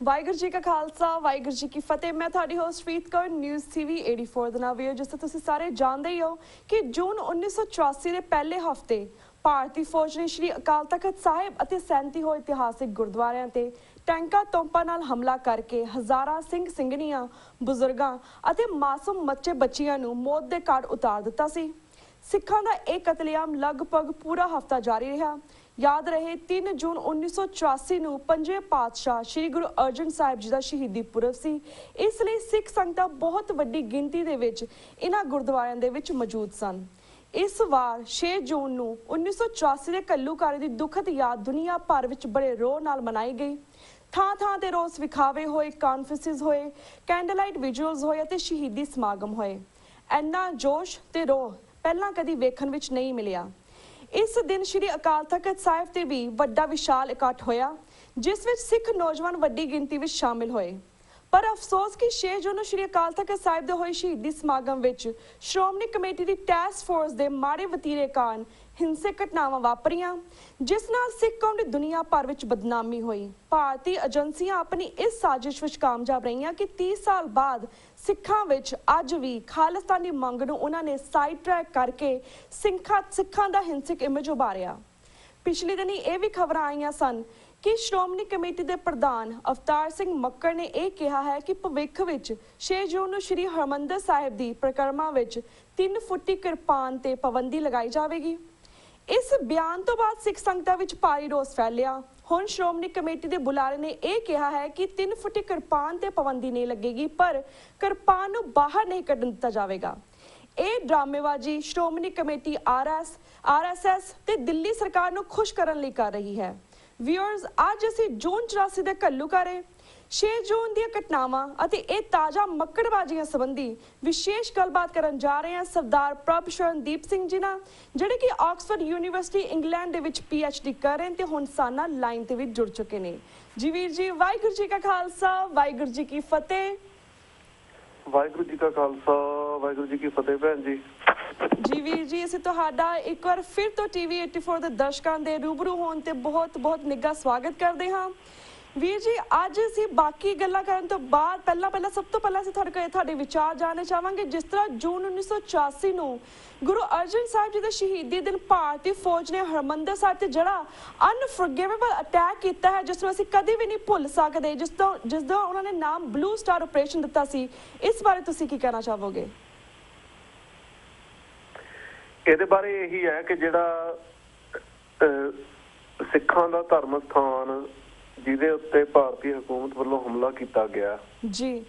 ਵਾਹਿਗੁਰੂ ਜੀ ਕਾ ਖਾਲਸਾ ਵਾਹਿਗੁਰੂ ਜੀ ਕੀ ਫਤਿਹ। ਮੈਂ ਤੁਹਾਡੀ ਹੋਸਟ ਪ੍ਰੀਤ ਕੌਰ ਨਿਊਜ਼ ਟੀਵੀ 84 ਦੇ ਨਾਲ। ਜਿਸ ਤਰ੍ਹਾਂ ਤੁਸੀਂ ਸਾਰੇ ਜਾਣਦੇ ਹੀ ਹੋ ਕਿ ਜੂਨ 1984 ਦੇ ਪਹਿਲੇ ਹਫ਼ਤੇ ਭਾਰਤੀ ਫੌਜ ਨੇ ਸ਼੍ਰੀ ਅਕਾਲ ਤਖਤ ਸਾਹਿਬ ਅਤੇ 37 ਹੋ ਇਤਿਹਾਸਿਕ ਗੁਰਦੁਆਰਿਆਂ ਤੇ ਟੈਂਕਾਂ ਤੋਪਾਂ ਨਾਲ ਹਮਲਾ ਕਰਕੇ ਹਜ਼ਾਰਾਂ ਸਿੰਘ ਸਿੰਘਣੀਆਂ, ਬਜ਼ੁਰਗਾਂ ਅਤੇ ਮਾਸੂਮ ਬੱਚੇ ਬੱਚੀਆਂ ਨੂੰ ਮੌਤ ਦੇ ਘਾਟ ਉਤਾਰ ਦਿੱਤਾ ਸੀ। ਸਿੱਖਾਂ ਦਾ ਇਹ ਕਤਲੇਆਮ ਲਗਭਗ ਪੂਰਾ ਹਫ਼ਤਾ ਜਾਰੀ ਰਿਹਾ। याद रहे 3 जून 1984 ਨੂੰ ਪੰਜਵੇਂ ਪਾਤਸ਼ਾਹ श्री गुरु अर्जन साहिब जी ਦਾ ਸ਼ਹੀਦੀ ਪੁਰਬ ਸੀ। ਇਸ ਲਈ ਸਿੱਖ ਸੰਗਤਾਂ ਬਹੁਤ ਵੱਡੀ ਗਿਣਤੀ ਦੇ ਵਿੱਚ ਇਹਨਾਂ ਗੁਰਦੁਆਰਿਆਂ ਦੇ ਵਿੱਚ ਮੌਜੂਦ ਸਨ। ਇਸ ਵਾਰ 6 ਜੂਨ ਨੂੰ 1984 ਦੇ ਘੱਲੂਘਾਰੇ ਦੀ ਦੁਖਦ ਯਾਦ ਦੁਨੀਆ ਭਰ ਵਿੱਚ ਬੜੇ ਰੋਹ ਨਾਲ ਮਨਾਈ ਗਈ। ਥਾਂ ਤੇ ਰੋਸ ਵਿਖਾਵੇ ਹੋਏ, ਕਾਨਫਰੰਸਿਸ ਹੋਏ, ਕੈਂਡਲਲਾਈਟ ਵਿਜੂਅਲਸ ਹੋਏ ਅਤੇ ਸ਼ਹੀਦੀ ਸਮਾਗਮ ਹੋਏ। ਇੰਨਾ ਜੋਸ਼ ਤੇ ਰੋਹ ਪਹਿਲਾਂ ਕਦੀ ਵੇਖਣ ਵਿੱਚ ਨਹੀਂ ਮਿਲਿਆ। ਇਸ ਦਿਨ ਸ਼੍ਰੀ ਅਕਾਲ ਤਖਤ ਸਾਹਿਬ ਤੇ ਵੀ ਵੱਡਾ ਵਿਸ਼ਾਲ ਇਕੱਠ ਹੋਇਆ, ਜਿਸ ਵਿੱਚ ਸਿੱਖ ਨੌਜਵਾਨ ਵੱਡੀ ਗਿਣਤੀ ਵਿੱਚ ਸ਼ਾਮਿਲ ਹੋਏ। ਪਰ ਅਫਸੋਸ ਕਿ 6 ਜੂਨ ਨੂੰ ਸ਼੍ਰੀ ਅਕਾਲ ਤਖਤ ਸਾਹਿਬ ਦੇ ਹੋਏ ਸ਼ਹੀਦੀ ਸਮਾਗਮ ਵਿੱਚ ਸ਼੍ਰੋਮਣੀ ਕਮੇਟੀ ਦੀ ਟਾਸਕ ਫੋਰਸ ਦੇ ਮਾੜੇ ਵਤੀਰੇ ਕਾਰਨ ਹਿੰਸਕ ਘਟਨਾਵਾਂ ਵਾਪਰੀਆਂ, ਜਿਸ ਨਾਲ ਸਿੱਖ ਕੌਮ ਦੀ ਦੁਨੀਆ ਭਰ ਵਿੱਚ ਬਦਨਾਮੀ ਹੋਈ। ਭਾਰਤੀ ਏਜੰਸੀਆਂ ਆਪਣੀ ਇਸ ਸਾਜ਼ਿਸ਼ ਵਿੱਚ ਕਾਮਯਾਬ ਰਹੀਆਂ ਕਿ 30 ਸਾਲ ਬਾਅਦ ਸਿੱਖਾਂ ਵਿੱਚ ਅੱਜ ਵੀ ਖਾਲਿਸਤਾਨੀ ਮੰਗ ਨੂੰ ਉਹਨਾਂ ਨੇ ਸਾਈਡ ਟਰੈਕ ਕਰਕੇ ਸਿੱਖਾਂ ਦਾ ਹਿੰਸਕ ਇਮੇਜ ਉਭਾਰਿਆ। ਪਿਛਲੇ ਦਿਨੀ ਇਹ ਵੀ ਖਬਰਾਂ ਆਈਆਂ ਸਨ ਕਿ ਸ਼੍ਰੋਮਣੀ ਕਮੇਟੀ ਦੇ ਪ੍ਰਧਾਨ ਅਵਤਾਰ ਸਿੰਘ ਮੱਕੜ ਨੇ ਇਹ ਕਿਹਾ ਹੈ ਕਿ ਭਵਿੱਖ ਵਿੱਚ 6 ਜੂਨ ਨੂੰ ਸ਼੍ਰੀ ਹਰਿਮੰਦਰ ਸਾਹਿਬ ਦੀ ਪਰਿਕਰਮਾ ਵਿੱਚ 3 ਫੁੱਟੀ ਕਿਰਪਾਨ ਤੇ ਪਾਬੰਦੀ ਲਗਾਈ ਜਾਵੇਗੀ। ਇਸ ਬਿਆਨ ਤੋਂ ਬਾਅਦ ਸਿੱਖ ਸੰਗਤਾਂ ਵਿੱਚ ਭਾਰੀ ਰੋਸ ਫੈਲਿਆ। ਹੁਣ ਸ਼੍ਰੋਮਣੀ ਕਮੇਟੀ ਦੇ ਬੁਲਾਰੇ ਨੇ ਇਹ ਕਿਹਾ ਹੈ ਕਿ 3 ਫੁੱਟੀ ਕਿਰਪਾਨ ਤੇ ਪਾਬੰਦੀ ਨਹੀਂ ਲੱਗੇਗੀ, ਪਰ ਕਿਰਪਾਨ ਨੂੰ ਬਾਹਰ ਨਹੀਂ ਕੱਢਣ ਦਿੱਤਾ ਜਾਵੇਗਾ। ਇਹ ਡਰਾਮੇਬਾਜ਼ੀ ਸ਼੍ਰੋਮਣੀ ਕਮੇਟੀ RSS ਤੇ ਦਿੱਲੀ ਸਰਕਾਰ ਨੂੰ ਖੁਸ਼ ਕਰਨ ਲਈ ਕਰ ਰਹੀ ਹੈ। ਵਿਊਅਰਸ, ਅੱਜ ਅਸੀਂ ਜੂਨ 84 ਦੇ ਘੱਲੂਘਾਰੇ, 6 ਜੂਨ ਦੀਆਂ ਘਟਨਾਵਾਂ ਅਤੇ ਇਹ ਤਾਜ਼ਾ ਮੱਕੜਬਾਜ਼ੀਆਂ ਸੰਬੰਧੀ ਵਿਸ਼ੇਸ਼ ਗੱਲਬਾਤ ਕਰਨ ਜਾ ਰਹੇ ਹਾਂ ਸਰਦਾਰ ਪ੍ਰਭ ਸ਼ਰਨਦੀਪ ਸਿੰਘ ਜੀ ਨਾਲ, ਜਿਹੜੇ ਕਿ ਆਕਸਫੋਰਡ ਯੂਨੀਵਰਸਿਟੀ ਇੰਗਲੈਂਡ ਦੇ ਵਿੱਚ PhD ਕਰ ਰਹੇ ਨੇ ਤੇ ਹੁਣ ਸਾਡੇ ਨਾਲ ਲਾਈਨ ਤੇ ਵੀ ਜੁੜ ਚੁੱਕੇ ਨੇ। ਜੀ ਵੀਰ ਜੀ, ਵਾਹਿਗੁਰੂ ਜੀ ਕਾ ਖਾਲਸਾ ਵਾਹਿਗੁਰੂ ਜੀ ਕੀ ਫਤਿਹ। ਵਾਹਿਗੁਰੂ ਜੀ ਕਾ ਖਾਲਸਾ ਵਾਹਿਗੁਰੂ ਜੀ ਕੀ ਫਤਿਹ। ਭੈਣ ਜੀ ਜੀ ਵੀਰ ਜੀ, ਅਸੀਂ ਤੁਹਾਡਾ ਇੱਕ ਵਾਰ ਫਿਰ ਤੋਂ TV 84 ਦੇ ਦਰਸ਼ਕਾਂ ਦੇ ਰੂਬਰੂ ਹੋਣ ਤੇ ਬਹੁਤ ਨਿੱਘਾ ਸਵਾਗਤ ਕਰਦੇ ਹਾਂ। ਵੀਰ ਜੀ, ਅੱਜ ਅਸੀਂ ਬਾਕੀ ਗੱਲਾਂ ਕਰਨ ਤੋਂ ਬਾਅਦ ਸਭ ਤੋਂ ਪਹਿਲਾਂ ਅਸੀਂ ਤੁਹਾਡੇ ਵਿਚਾਰ ਜਾਣਨਾ ਚਾਹਾਂਗੇ। ਜਿਸ ਤਰ੍ਹਾਂ ਜੂਨ 1984 ਨੂੰ ਗੁਰੂ ਅਰਜਨ ਸਾਹਿਬ ਜੀ ਦੇ ਸ਼ਹੀਦੀ ਦਿਨ ਭਾਰਤੀ ਫੌਜ ਨੇ ਹਰਿਮੰਦਰ ਸਾਹਿਬ ਤੇ ਜਿਹੜਾ ਅਨਫੋਰਗਿਵੇਬਲ ਅਟੈਕ ਕੀਤਾ ਹੈ, ਜਿਸ ਨੂੰ ਅਸੀਂ ਕਦੇ ਵੀ ਨਹੀਂ ਭੁੱਲ ਸਕਦੇ, ਜਿਸ ਦਾ ਉਹਨਾਂ ਨੇ ਨਾਮ ਬਲੂ ਸਟਾਰ ਆਪਰੇਸ਼ਨ ਦਿੱਤਾ ਸੀ। ਇਸ ਬਾਰੇ ਤੁਸੀਂ ਕੀ ਕਹਿਣਾ ਚਾਹੋਗੇ? ਇਹਦੇ ਬਾਰੇ ਇਹੀ ਹੈ ਕਿ ਜਿਹੜਾ ਸਿੱਖਾਂ ਦਾ ਧਰਮ ਸਥਾਨ ਜਿਹਦੇ ਉੱਤੇ ਭਾਰਤੀ ਹਕੂਮਤ ਵੱਲੋਂ ਹਮਲਾ ਕੀਤਾ ਗਿਆ ਜੀ,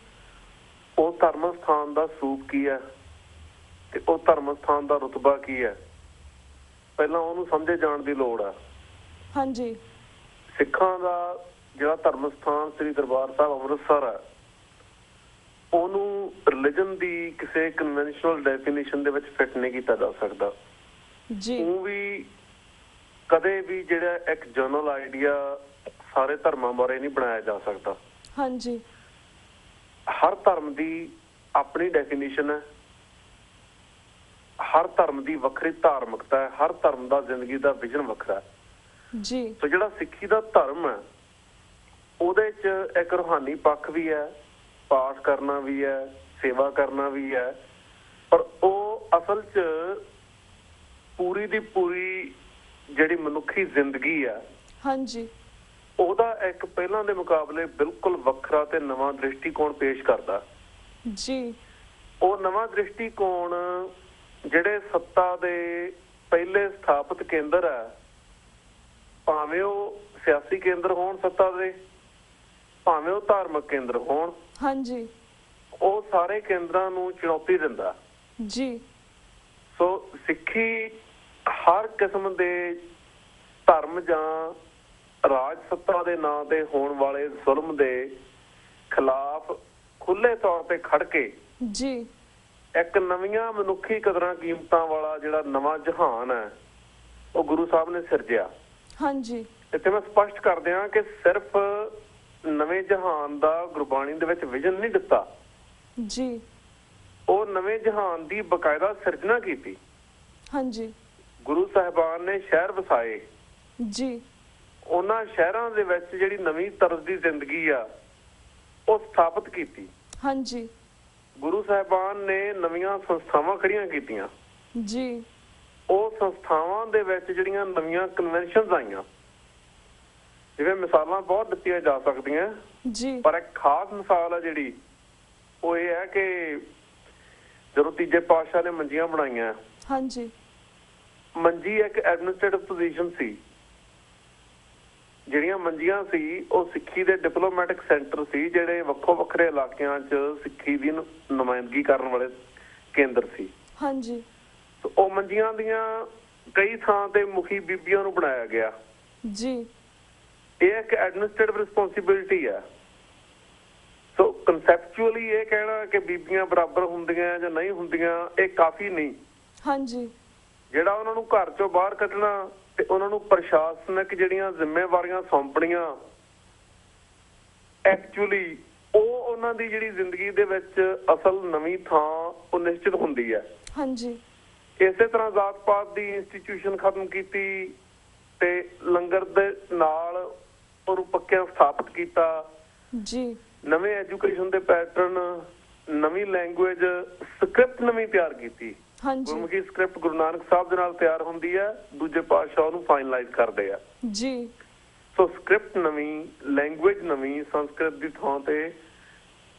ਉਹ ਧਰਮ ਸਥਾਨ ਦਾ ਸਰੂਪ ਕੀ ਹੈ ਤੇ ਉਹ ਧਰਮ ਸਥਾਨ ਦਾ ਰੁਤਬਾ ਕੀ ਹੈ, ਪਹਿਲਾਂ ਉਹਨੂੰ ਸਮਝੇ ਜਾਣ ਦੀ ਲੋੜ ਹੈ। ਹਾਂਜੀ, ਸਿੱਖਾਂ ਦਾ ਜਿਹੜਾ ਧਰਮ ਸਥਾਨ ਸ੍ਰੀ ਦਰਬਾਰ ਸਾਹਿਬ ਅੰਮ੍ਰਿਤਸਰ ਹੈ, ਉਹਨੂੰ ਰਿਲੀਜਨ ਦੀ ਕਿਸੇ ਕਨਵੈਨਸ਼ਨਲ ਡੈਫੀਨੇਸ਼ਨ ਦੇ ਵਿੱਚ ਫਿੱਟ ਨਹੀਂ ਕੀਤਾ ਜਾ ਸਕਦਾ ਜੀ। ਉਹ ਵੀ ਕਦੇ ਵੀ ਜਿਹੜਾ ਇੱਕ ਜਨਰਲ ਆਈਡੀਆ ਸਾਰੇ ਧਰਮਾਂ ਬਾਰੇ ਨਹੀਂ ਬਣਾਇਆ ਜਾ ਸਕਦਾ। ਹਾਂਜੀ, ਹਰ ਧਰਮ ਦੀ ਆਪਣੀ ਡੈਫੀਨੇਸ਼ਨ ਹੈ, ਹਰ ਧਰਮ ਦੀ ਵੱਖਰੀ ਧਾਰਮਿਕਤਾ ਹੈ, ਹਰ ਧਰਮ ਦਾ ਜ਼ਿੰਦਗੀ ਦਾ ਵਿਜ਼ਨ ਵੱਖਰਾ ਹੈ ਜੀ। ਸੋ ਜਿਹੜਾ ਸਿੱਖੀ ਦਾ ਧਰਮ ਹੈ, ਉਹਦੇ 'ਚ ਇੱਕ ਰੂਹਾਨੀ ਪੱਖ ਵੀ ਹੈ, ਪਾਠ ਕਰਨਾ ਵੀ ਹੈ, ਸੇਵਾ ਕਰਨਾ ਵੀ ਹੈ, ਪਰ ਉਹ ਅਸਲ 'ਚ ਪੂਰੀ ਦੀ ਪੂਰੀ ਜਿਹੜੀ ਮਨੁੱਖੀ ਜ਼ਿੰਦਗੀ ਆ, ਹਾਂਜੀ, ਉਹਦਾ ਇੱਕ ਪਹਿਲਾਂ ਦੇ ਮੁਕਾਬਲੇ ਬਿਲਕੁਲ ਵੱਖਰਾ ਤੇ ਨਵਾਂ ਦ੍ਰਿਸ਼ਟੀਕੋਣ ਪੇਸ਼ ਕਰਦਾ ਜੀ। ਉਹ ਨਵਾਂ ਦ੍ਰਿਸ਼ਟੀਕੋਣ ਜਿਹੜੇ ਸੱਤਾ ਦੇ ਪਹਿਲੇ ਸਥਾਪਿਤ ਕੇਂਦਰ ਆ, ਭਾਵੇਂ ਉਹ ਸਿਆਸੀ ਕੇਂਦਰ ਹੋਣ ਸੱਤਾ ਦੇ, ਭਾਵੇਂ ਉਹ ਧਾਰਮਿਕ ਕੇਂਦਰ ਹੋਣ, ਹਾਂਜੀ, ਉਹ ਸਾਰੇ ਕੇਂਦਰਾਂ ਨੂੰ ਚੁਣੌਤੀ ਦਿੰਦਾ ਜੀ। ਸੋ ਸਿੱਖੀ ਹਰ ਕਿਸਮ ਦੇ ਧਰਮ ਜਾਂ ਰਾਜ ਸੱਤਾ ਦੇ ਨਾਂ ਤੇ ਹੋਣ ਵਾਲੇ ਜ਼ੁਲਮ ਦੇ ਖਿਲਾਫ ਖੁੱਲੇ ਤੌਰ ਤੇ ਖੜ ਕੇ ਜੀ ਇੱਕ ਨਵੀਆਂ ਮਨੁੱਖੀ ਕਦਰਾਂ ਕੀਮਤਾਂ ਵਾਲਾ ਜਿਹੜਾ ਨਵਾਂ ਜਹਾਨ ਹੈ, ਉਹ ਗੁਰੂ ਸਾਹਿਬ ਨੇ ਸਿਰਜਿਆ। ਹਾਂਜੀ, ਇੱਥੇ ਮੈਂ ਸਪਸ਼ਟ ਕਰ ਦਿਆਂ ਕਿ ਸਿਰਫ ਨਵੇਂ ਜਹਾਨ ਦਾ ਗੁਰਬਾਣੀ ਦੇ ਵਿੱਚ ਵਿਜ਼ਨ ਨਹੀਂ ਦਿੱਤਾ ਜੀ, ਉਹ ਨਵੇਂ ਜਹਾਨ ਦੀ ਬਕਾਇਦਾ ਸਿਰਜਣਾ ਕੀਤੀ। ਹਾਂਜੀ, ਗੁਰੂ ਸਾਹਿਬਾਨ ਨੇ ਸ਼ਹਿਰ ਵਸਾਏ ਜੀ, ਉਹਨਾਂ ਸ਼ਹਿਰਾਂ ਦੇ ਵਿੱਚ ਜਿਹੜੀ ਨਵੀਂ ਤਰਜ਼ ਦੀ ਜ਼ਿੰਦਗੀ ਆ, ਉਹ ਸਥਾਪਿਤ ਕੀਤੀ। ਹਾਂਜੀ। ਗੁਰੂ ਸਾਹਿਬਾਨ ਨੇ ਨਵੀਆਂ ਸੰਸਥਾਵਾਂ ਖੜੀਆਂ ਕੀਤੀਆਂ ਜੀ। ਉਹ ਸੰਸਥਾਵਾਂ ਦੇ ਵਿੱਚ ਜਿਹੜੀਆਂ ਨਵੀਆਂ ਕਨਵੈਨਸ਼ਨਸ ਆਈਆਂ, ਜਿਵੇਂ ਮਿਸਾਲਾਂ ਬਹੁਤ ਦਿੱਤੀਆਂ ਜਾ ਸਕਦੀਆਂ ਜੀ, ਪਰ ਇੱਕ ਖਾਸ ਮਿਸਾਲ ਹੈ ਜਿਹੜੀ ਉਹ ਇਹ ਹੈ ਕਿ ਜਦੋਂ ਤੀਜੇ ਪਾਤਸ਼ਾਹ ਨੇ ਮੰਜੀਆਂ ਬਣਾਈਆਂ, ਹਾਂਜੀ, ਮੰਜੀ ਇੱਕ ਐਡਮਿਨਿਸਟ੍ਰੇਟਿਵ ਪੋਜੀਸ਼ਨ ਸੀ। ਜਿਹੜੀਆਂ ਮੰਜੀਆਂ ਸੀ ਉਹ ਸਿੱਖੀ ਦੇ ਡਿਪਲੋਮੈਟਿਕ ਸੈਂਟਰ ਸੀ, ਜਿਹੜੇ ਵੱਖੋ ਵੱਖਰੇ ਇਲਾਕਿਆਂ 'ਚ ਸਿੱਖੀ ਦੀ ਨੁਮਾਇੰਦਗੀ ਕਰਨ ਵਾਲੇ ਕੇਂਦਰ ਸੀ। ਹਾਂਜੀ। ਉਹ ਮੰਜੀਆਂ ਦੀਆਂ ਕਈ ਥਾਂ ਤੇ ਮੁਖੀ ਬੀਬੀਆਂ ਨੂੰ ਬਣਾਇਆ ਗਿਆ ਜੀ। ਇਹ ਇੱਕ ਐਡਮਿਨਿਸਟ੍ਰੇਟਿਵ ਰਿਸਪੌਂਸਿਬਿਲਿਟੀ ਹੈ। ਸੋ ਕਨਸੈਪਚੁਅਲੀ ਇਹ ਕਹਿਣਾ ਕਿ ਬੀਬੀਆਂ ਬਰਾਬਰ ਹੁੰਦੀਆਂ ਜਾਂ ਨਹੀਂ ਹੁੰਦੀਆਂ ਇਹ ਕਾਫੀ ਨਹੀਂ। ਹਾਂਜੀ। ਜਿਹੜਾ ਉਹਨਾਂ ਨੂੰ ਘਰ ਚੋਂ ਬਾਹਰ ਕੱਢਣਾ ਤੇ ਉਹਨਾਂ ਨੂੰ ਪ੍ਰਸ਼ਾਸਨਿਕ ਜਿਹੜੀਆਂ ਜ਼ਿੰਮੇਵਾਰੀਆਂ ਸੌਂਪਣੀਆਂ, ਐਕਚੁਅਲੀ ਉਹ ਉਹਨਾਂ ਦੀ ਜਿਹੜੀ ਜ਼ਿੰਦਗੀ ਦੇ ਵਿੱਚ ਅਸਲ ਨਵੀਂ ਥਾਂ ਉਹ ਨਿਸ਼ਚਿਤ ਹੁੰਦੀ ਹੈ। ਹਾਂਜੀ। ਇਸੇ ਤਰ੍ਹਾਂ ਜ਼ਾਤ ਪਾਤ ਦੀ ਇੰਸਟੀਟਿਊਸ਼ਨ ਖਤਮ ਕੀਤੀ ਤੇ ਲੰਗਰ ਦੇ ਨਾਲ ਉਹਨੂੰ ਪੱਕਿਆਂ ਸਥਾਪਿਤ ਕੀਤਾ। ਜੀ। ਨਵੇਂ ਐਜੂਕੇਸ਼ਨ ਦੇ ਪੈਟਰਨ, ਨਵੀਂ ਲੈਂਗੁਏਜ, ਸਕ੍ਰਿਪਟ ਨਵੀਂ ਤਿਆਰ ਕੀਤੀ। ਗੁਰਮੁਖੀ ਸਕ੍ਰਿਪਟ ਗੁਰੂ ਨਾਨਕ ਸਾਹਿਬ ਦੇ ਨਾਲ ਤਿਆਰ ਹੁੰਦੀ ਹੈ, ਦੂਜੇ ਪਾਤਸ਼ਾਹ ਉਹਨੂੰ ਫਾਈਨਲਾਈਜ਼ ਕਰਦੇ ਆ। ਜੀ। ਸੋ ਸਕ੍ਰਿਪਟ ਨਵੀਂ, ਲੈਂਗੁਏਜ ਨਵੀਂ, ਸੰਸਕ੍ਰਿਤ ਦੀ ਥਾਂ ਤੇ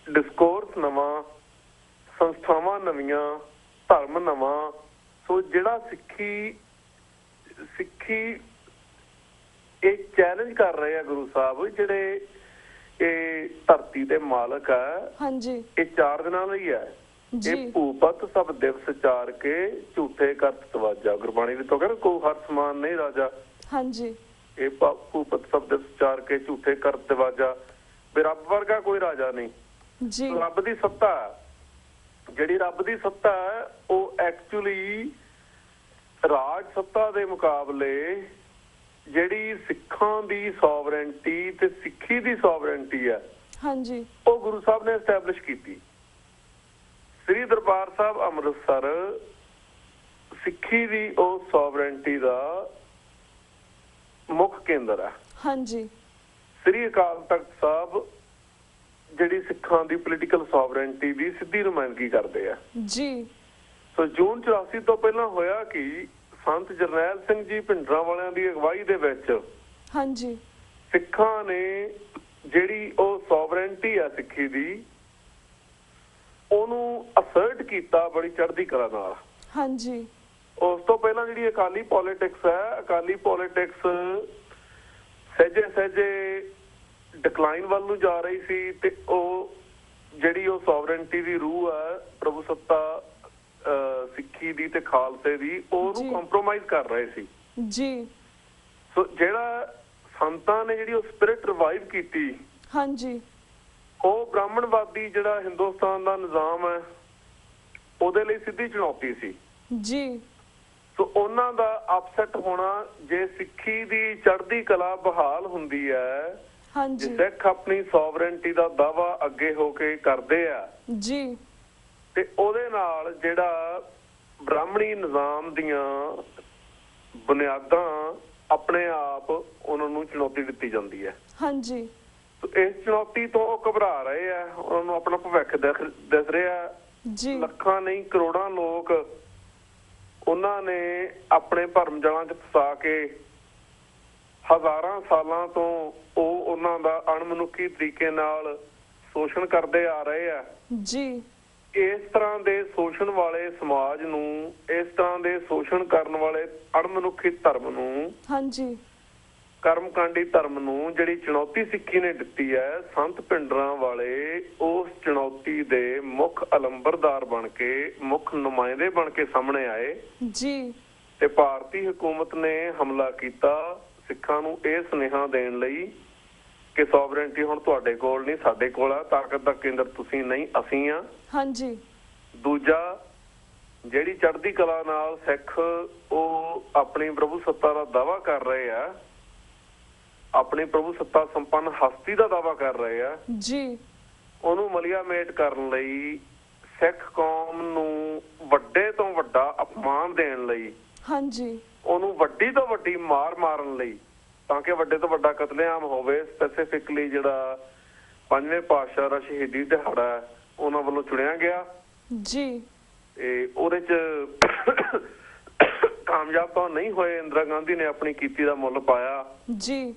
ਡਿਸਕੋਰਸ ਨਵਾਂ, ਸੰਸਥਾਵਾਂ ਨਵੀਆਂ, ਧਰਮ ਨਵਾਂ। ਸੋ ਜਿਹੜਾ ਸਿੱਖੀ ਇਹ ਚੈਲੰਜ ਕਰ ਰਹੇ ਆ ਗੁਰੂ ਸਾਹਿਬ, ਜਿਹੜੇ ਇਹ ਧਰਤੀ ਦੇ ਮਾਲਕ ਆ, ਇਹ 4 ਦਿਨਾਂ ਲਈ ਹੈ। ਇਹ ਭੂਪਤ ਸਭ ਦਿਵਸ ਚਾਰ ਕੇ ਝੂਠੇ ਕਰਤ ਤਵਾਜਾ, ਗੁਰਬਾਣੀ ਵਿੱਚ ਕਹਿੰਦਾ ਕੋ ਹਰ ਸਮਾਨ ਨਹੀਂ ਰਾਜਾ। ਹਾਂਜੀ। ਇਹ ਭੂਪਤ ਸਭ ਦਿਵਸ ਚਾਰ ਕੇ ਝੂਠੇ ਕਰਤ ਤਵਾਜਾ, ਵੀ ਰੱਬ ਵਰਗਾ ਕੋਈ ਰਾਜਾ ਨਹੀਂ। ਜੀ। ਰੱਬ ਦੀ ਸੱਤਾ, ਜਿਹੜੀ ਰੱਬ ਦੀ ਸੱਤਾ ਹੈ ਉਹ ਐਕਚੁਅਲੀ ਰਾਜ ਸੱਤਾ ਦੇ ਮੁਕਾਬਲੇ ਜਿਹੜੀ ਸਿੱਖਾਂ ਦੀ ਸੋਵਰੇਨਟੀ ਤੇ ਸਿੱਖੀ ਦੀ ਸੋਵਰੇਨਟੀ ਹੈ, ਹਾਂਜੀ, ਉਹ ਗੁਰੂ ਸਾਹਿਬ ਨੇ ਐਸਟੈਬਲਿਸ਼ ਕੀਤੀ। ਸ੍ਰੀ ਦਰਬਾਰ ਸਾਹਿਬ ਅੰਮ੍ਰਿਤਸਰ ਸਿੱਖੀ ਦੀ ਉਹ ਸੋਵਰੇਨਟੀ ਦਾ ਮੁੱਖ ਕੇਂਦਰ ਹੈ। ਹਾਂਜੀ। ਸ੍ਰੀ ਅਕਾਲ ਤਖਤ ਸਾਹਿਬ ਜਿਹੜੀ ਸਿੱਖਾਂ ਦੀ ਪੋਲੀਟੀਕਲ ਸੋਵਰੇਨਟੀ ਦੀ ਸਿੱਧੀ ਨੁਮਾਇੰਦਗੀ ਕਰਦੇ ਆ। ਜੀ। ਸੋ ਜੂਨ 84 ਤੋਂ ਪਹਿਲਾਂ ਹੋਇਆ ਕਿ ਸੰਤ ਜਰਨੈਲ ਸਿੰਘ ਜੀ ਭਿੰਡਰਾਂਵਾਲਿਆਂ ਦੀ ਅਗਵਾਈ ਦੇ ਵਿੱਚ, ਹਾਂਜੀ, ਸਿੱਖਾਂ ਨੇ ਜਿਹੜੀ ਉਹ ਸੋਵਰੇਨਟੀ ਆ ਸਿੱਖੀ ਦੀ, ਉਹਨੂੰ ਅਸਰਟ ਕੀਤਾ ਬੜੀ ਚੜ੍ਹਦੀ ਕਲਾ ਨਾਲ। ਹਾਂਜੀ। ਉਸ ਤੋਂ ਪਹਿਲਾਂ ਜਿਹੜੀ ਅਕਾਲੀ ਪੋਲਿਟਿਕਸ ਹੈ, ਅਕਾਲੀ ਪੋਲਿਟਿਕਸ ਸਹਿਜੇ ਸਹਿਜੇ ਡਿਕਲਾਈਨ ਵੱਲ ਨੂੰ ਜਾ ਰਹੀ ਸੀ ਤੇ ਉਹ ਜਿਹੜੀ ਉਹ ਸੋਵਰੇਨਟੀ ਦੀ ਰੂਹ ਹੈ, ਪ੍ਰਭੂ ਸੱਤਾ ਸਿੱਖੀ ਦੀ ਤੇ ਖਾਲਸੇ ਦੀ, ਉਹਨੂੰ ਕੰਪਰੋਮਾਈਜ਼ ਕਰ ਰਹੇ ਸੀ। ਜੀ। ਸੋ ਜਿਹੜਾ ਸੰਤਾਂ ਨੇ ਜਿਹੜੀ ਉਹ ਸਪਿਰਿਟ ਰਿਵਾਈਵ ਕੀਤੀ, ਹਾਂਜੀ, ਉਹ ਬ੍ਰਾਹਮਣਵਾਦੀ ਜਿਹੜਾ ਹਿੰਦੁਸਤਾਨ ਦਾ ਨਿਜ਼ਾਮ ਹੈ ਉਹਦੇ ਲਈ ਸਿੱਧੀ ਚੁਣੌਤੀ ਸੀ। ਜੀ। ਸੋ ਉਹਨਾਂ ਦਾ ਅਪਸੈਟ ਹੋਣਾ, ਜੇ ਸਿੱਖੀ ਦੀ ਚੜ੍ਹਦੀ ਕਲਾ ਬਹਾਲ ਹੁੰਦੀ ਹੈ, ਹਾਂਜੀ, ਸਿੱਖ ਆਪਣੀ ਸੋਵਰੇਨਟੀ ਦਾ ਦਾਅਵਾ ਅੱਗੇ ਹੋ ਕੇ ਕਰਦੇ ਆ, ਜੀ, ਤੇ ਉਹਦੇ ਨਾਲ ਜਿਹੜਾ ਬ੍ਰਾਹਮਣੀ ਨਿਜ਼ਾਮ ਦੀਆਂ ਬੁਨਿਆਦਾਂ ਆਪਣੇ ਆਪ ਉਹਨਾਂ ਨੂੰ ਚੁਣੌਤੀ ਦਿੱਤੀ ਜਾਂਦੀ ਹੈ। ਹਾਂਜੀ। ਇਸ ਚੁਣੌਤੀ ਤੋਂ ਉਹ ਘਬਰਾ ਰਹੇ ਆ, ਉਹਨਾਂ ਨੂੰ ਆਪਣਾ ਭਵਿੱਖ ਦਿਸ ਰਿਹਾ। ਜੀ। ਲੱਖਾਂ ਨਹੀਂ ਕਰੋੜਾਂ ਲੋਕ ਉਹਨਾਂ ਨੇ ਆਪਣੇ ਭਰਮ ਜਾਲਾਂ 'ਚ ਫਸਾ ਕੇ ਹਜ਼ਾਰਾਂ ਸਾਲਾਂ ਤੋਂ ਉਹ ਉਹਨਾਂ ਦਾ ਅਣਮਨੁੱਖੀ ਤਰੀਕੇ ਨਾਲ ਸ਼ੋਸ਼ਣ ਕਰਦੇ ਆ ਰਹੇ ਆ। ਜੀ। ਇਸ ਤਰ੍ਹਾਂ ਦੇ ਸ਼ੋਸ਼ਣ ਵਾਲੇ ਸਮਾਜ ਨੂੰ, ਇਸ ਤਰ੍ਹਾਂ ਦੇ ਸ਼ੋਸ਼ਣ ਕਰਨ ਵਾਲੇ ਅਣਮਨੁੱਖੀ ਧਰਮ ਨੂੰ, ਹਾਂਜੀ, ਕਰਮਕਾਂਡੀ ਧਰਮ ਨੂੰ ਜਿਹੜੀ ਚੁਣੌਤੀ ਸਿੱਖੀ ਨੇ ਦਿੱਤੀ ਹੈ, ਸੰਤ ਭਿੰਡਰਾਂ ਵਾਲੇ ਉਸ ਚੁਣੌਤੀ ਦੇ ਮੁੱਖ ਅਲੰਬਰਦਾਰ ਬਣ ਕੇ, ਮੁੱਖ ਨੁਮਾਇੰਦੇ ਬਣ ਕੇ ਸਾਹਮਣੇ ਆਏ। ਜੀ। ਤੇ ਭਾਰਤੀ ਹਕੂਮਤ ਨੇ ਹਮਲਾ ਕੀਤਾ ਸਿੱਖਾਂ ਨੂੰ ਇਹ ਸੁਨੇਹਾ ਦੇਣ ਲਈ ਕਿ ਸੋਵਰੇਨਟੀ ਹੁਣ ਤੁਹਾਡੇ ਕੋਲ ਨਹੀਂ, ਸਾਡੇ ਕੋਲ ਆ, ਤਾਕਤ ਦਾ ਕੇਂਦਰ ਤੁਸੀਂ ਨਹੀਂ, ਅਸੀਂ ਆ। ਹਾਂਜੀ। ਦੂਜਾ, ਜਿਹੜੀ ਚੜ੍ਹਦੀ ਕਲਾ ਨਾਲ ਸਿੱਖ ਉਹ ਆਪਣੀ ਪ੍ਰਭੂ ਸੱਤਾ ਦਾ ਦਾਅਵਾ ਕਰ ਰਹੇ ਆ, ਆਪਣੀ ਪ੍ਰਭੂ ਸੱਤਾ ਸੰਪੰਨ ਹਸਤੀ ਦਾ ਦਾਅਵਾ ਕਰ ਰਹੇ ਆ, ਜੀ, ਉਹਨੂੰ ਮਲੀਆ ਮੇਟ ਕਰਨ ਲਈ, ਸਿੱਖ ਕੌਮ ਨੂੰ ਵੱਡੇ ਤੋਂ ਵੱਡਾ ਅਪਮਾਨ ਦੇਣ ਲਈ, ਹਾਂਜੀ, ਉਹਨੂੰ ਵੱਡੀ ਤੋਂ ਵੱਡੀ ਮਾਰ ਮਾਰਨ ਲਈ, ਤਾਂ ਕਿ ਵੱਡੇ ਤੋਂ ਵੱਡਾ ਕਤਲੇਆਮ ਹੋਵੇ। ਸਪੈਸੀਫਿਕਲੀ ਜਿਹੜਾ ਪੰਜਵੇਂ ਪਾਤਸ਼ਾਹ ਦਾ ਸ਼ਹੀਦੀ ਦਿਹਾੜਾ ਉਹਨਾਂ ਵੱਲੋਂ ਚੁਣਿਆ ਗਿਆ ਜੀ। ਤੇ ਉਹਦੇ 'ਚ ਕਾਮਯਾਬ ਤਾਂ ਨਹੀਂ ਹੋਏ। ਇੰਦਰਾ ਗਾਂਧੀ ਨੇ ਆਪਣੀ ਕੀਤੀ ਦਾ ਮੁੱਲ ਪਾਇਆ ਜੀ।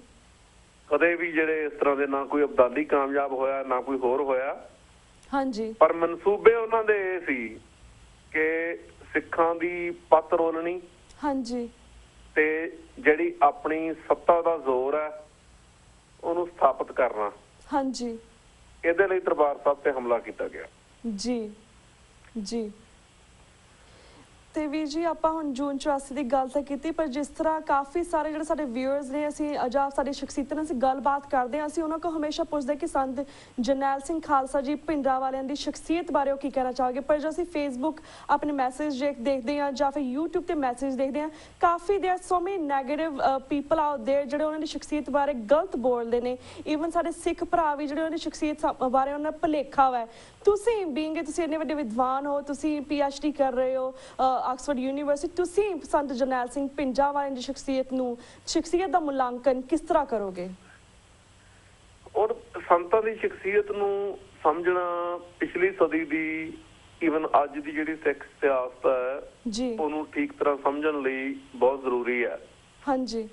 ਕਦੇ ਵੀ ਜਿਹੜੇ ਇਸ ਤਰ੍ਹਾਂ ਦੇ ਨਾ ਕੋਈ ਅਬਦਾਲੀ ਕਾਮਯਾਬ ਹੋਇਆ ਨਾ ਕੋਈ ਹੋਰ ਹੋਇਆ। ਹਾਂਜੀ। ਪਰ ਮਨਸੂਬੇ ਉਹਨਾਂ ਦੇ ਇਹ ਸੀ ਕਿ ਸਿੱਖਾਂ ਦੀ ਪੱਤ ਰੋਲਣੀ। ਹਾਂਜੀ। ਤੇ ਜਿਹੜੀ ਆਪਣੀ ਸੱਤਾ ਦਾ ਜ਼ੋਰ ਹੈ ਉਹਨੂੰ ਸਥਾਪਿਤ ਕਰਨਾ। ਹਾਂਜੀ। ਇਹਦੇ ਲਈ ਦਰਬਾਰ ਸਾਹਿਬ ਤੇ ਹਮਲਾ ਕੀਤਾ ਗਿਆ। ਜੀ ਜੀ। ਤੇ ਵੀਰ ਜੀ ਆਪਾਂ ਹੁਣ ਜੂਨ 84 ਦੀ ਗੱਲ ਤਾਂ ਕੀਤੀ, ਪਰ ਜਿਸ ਤਰ੍ਹਾਂ ਕਾਫੀ ਸਾਰੇ ਜਿਹੜੇ ਸਾਡੇ ਵਿਊਅਰਸ ਨੇ, ਅਸੀਂ ਜਾਂ ਸਾਡੀ ਸ਼ਖਸੀਅਤ ਨਾਲ ਅਸੀਂ ਗੱਲਬਾਤ ਕਰਦੇ ਹਾਂ, ਅਸੀਂ ਉਹਨਾਂ ਕੋਲ ਹਮੇਸ਼ਾ ਪੁੱਛਦੇ ਕਿ ਸੰਤ ਜਰਨੈਲ ਸਿੰਘ ਖਾਲਸਾ ਜੀ ਭਿੰਡਰਾਂਵਾਲਿਆਂ ਦੀ ਸ਼ਖਸੀਅਤ ਬਾਰੇ ਉਹ ਕੀ ਕਹਿਣਾ ਚਾਹੋਗੇ। ਪਰ ਜਦੋਂ ਅਸੀਂ ਫੇਸਬੁੱਕ ਆਪਣੇ ਮੈਸੇਜ ਦੇਖਦੇ ਹਾਂ ਜਾਂ ਫਿਰ YouTube ਤੇ ਮੈਸੇਜ ਦੇਖਦੇ ਹਾਂ, ਕਾਫੀ ਦੇਰ ਸੋ ਮੈਨੀ ਨੈਗੇਟਿਵ ਪੀਪਲ ਆਊਟ ਦੇਅਰ ਜਿਹੜੇ ਉਹਨਾਂ ਦੀ ਸ਼ਖਸੀਅਤ ਬਾਰੇ ਗਲਤ ਬੋਲਦੇ ਨੇ। ਈਵਨ ਸਾਡੇ ਸਿੱਖ ਭਰਾ ਵੀ ਜਿਹੜੇ ਉਹਨਾਂ ਦੀ ਸ਼ਖਸੀਅਤ ਬਾਰੇ ਉਹਨਾਂ ਦਾ ਭੁਲੇਖਾ ਵਾ। ਤੁਸੀਂ ਬੀਇੰਗ ਤੁਸੀਂ ਇੰਨੇ ਵੱਡੇ ਵਿਦਵਾਨ ਹੋ, ਤੁਸੀਂ PhD ਕਰ ਰਹੇ ਹੋ ਆਕਸਫੋਰਡ ਯੂਨੀਵਰਸਿਟੀ, ਤੁਸੀਂ ਸੰਤ ਜਰਨੈਲ ਸਿੰਘ ਭਿੰਡਰਾਂਵਾਲੇ ਦੀ ਸ਼ਖਸੀਅਤ ਦਾ ਮੁਲਾਂਕਣ ਕਿਸ ਤਰ੍ਹਾਂ ਕਰੋਗੇ? ਔਰ ਸੰਤਾਂ ਦੀ ਸ਼ਖਸੀਅਤ ਨੂੰ ਸਮਝਣਾ ਪਿਛਲੀ ਸਦੀ ਦੀ ਈਵਨ ਅੱਜ ਦੀ ਜਿਹੜੀ ਸਿੱਖ ਸਿਆਸਤ ਹੈ ਜੀ ਉਹਨੂੰ ਠੀਕ ਤਰ੍ਹਾਂ ਸਮਝਣ ਲਈ ਬਹੁਤ ਜ਼ਰੂਰੀ ਹੈ। ਹਾਂਜੀ।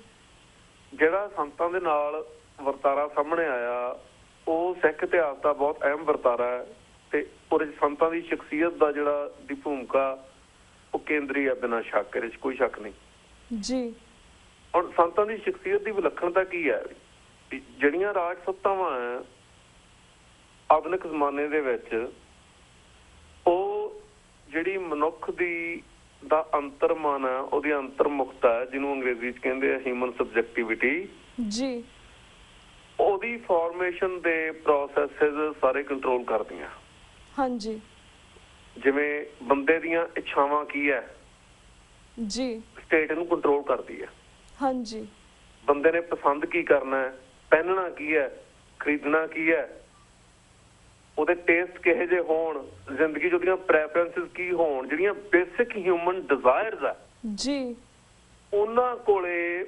ਜਿਹੜਾ ਸੰਤਾਂ ਦੇ ਨਾਲ ਵਰਤਾਰਾ ਸਾਹਮਣੇ ਆਇਆ ਉਹ ਸਿੱਖ ਇਤਿਹਾਸ ਦਾ ਬਹੁਤ ਅਹਿਮ ਵਰਤਾਰਾ ਹੈ ਤੇ ਉਹਦੇ ਸੰਤਾਂ ਦੀ ਸ਼ਖਸੀਅਤ ਦਾ ਜਿਹੜਾ ਦੀ ਭੂਮਿਕਾ ਉਹ ਕੇਂਦਰੀ ਹੈ, ਬਿਨਾਂ ਸ਼ੱਕ। ਇਹਦੇ 'ਚ ਕੋਈ ਸ਼ੱਕ ਨਹੀਂ ਜੀ। ਹੁਣ ਸੰਤਾਂ ਦੀ ਸ਼ਖਸੀਅਤ ਦੀ ਵਿਲੱਖਣਤਾ ਕੀ ਹੈ? ਜਿਹੜੀਆਂ ਰਾਜ ਸੱਤਾਵਾਂ ਹੈ ਆਧੁਨਿਕ ਜ਼ਮਾਨੇ ਦੇ ਵਿੱਚ, ਉਹ ਜਿਹੜੀ ਮਨੁੱਖ ਦਾ ਅੰਤਰਮਨ ਹੈ, ਉਹਦੀ ਅੰਤਰਮੁਖਤਾ ਹੈ, ਜਿਹਨੂੰ ਅੰਗਰੇਜ਼ੀ 'ਚ ਕਹਿੰਦੇ ਆ ਹਿਊਮਨ ਸਬਜੈਕਟਿਵਿਟੀ ਜੀ, ਉਹਦੀ ਫਾਰਮੇਸ਼ਨ ਦੇ ਪ੍ਰੋਸੈਸਿਸ ਸਾਰੇ ਕੰਟਰੋਲ ਕਰਦੀਆਂ। ਹਾਂਜੀ। ਜਿਵੇਂ ਬੰਦੇ ਦੀਆਂ ਇੱਛਾਵਾਂ ਕੀ ਹੈ ਜੀ, ਸਟੇਟ ਇਹਨੂੰ ਕੰਟਰੋਲ ਕਰਦੀ ਹੈ। ਹਾਂਜੀ। ਬੰਦੇ ਨੇ ਪਸੰਦ ਕੀ ਕਰਨਾ ਹੈ, ਪਹਿਨਣਾ ਕੀ ਹੈ, ਖਰੀਦਣਾ ਕੀ ਹੈ, ਉਹਦੇ ਟੇਸਟ ਕਿਹੋ ਜਿਹੇ ਹੋਣ, ਜ਼ਿੰਦਗੀ 'ਚ ਉਹਦੀਆਂ ਪ੍ਰੈਫਰੈਂਸਿਸ ਕੀ ਹੋਣ, ਜਿਹੜੀਆਂ ਬੇਸਿਕ ਹਿਊਮਨ ਡਿਜ਼ਾਇਰਸ ਆ ਜੀ, ਉਹਨਾਂ ਕੋਲੇ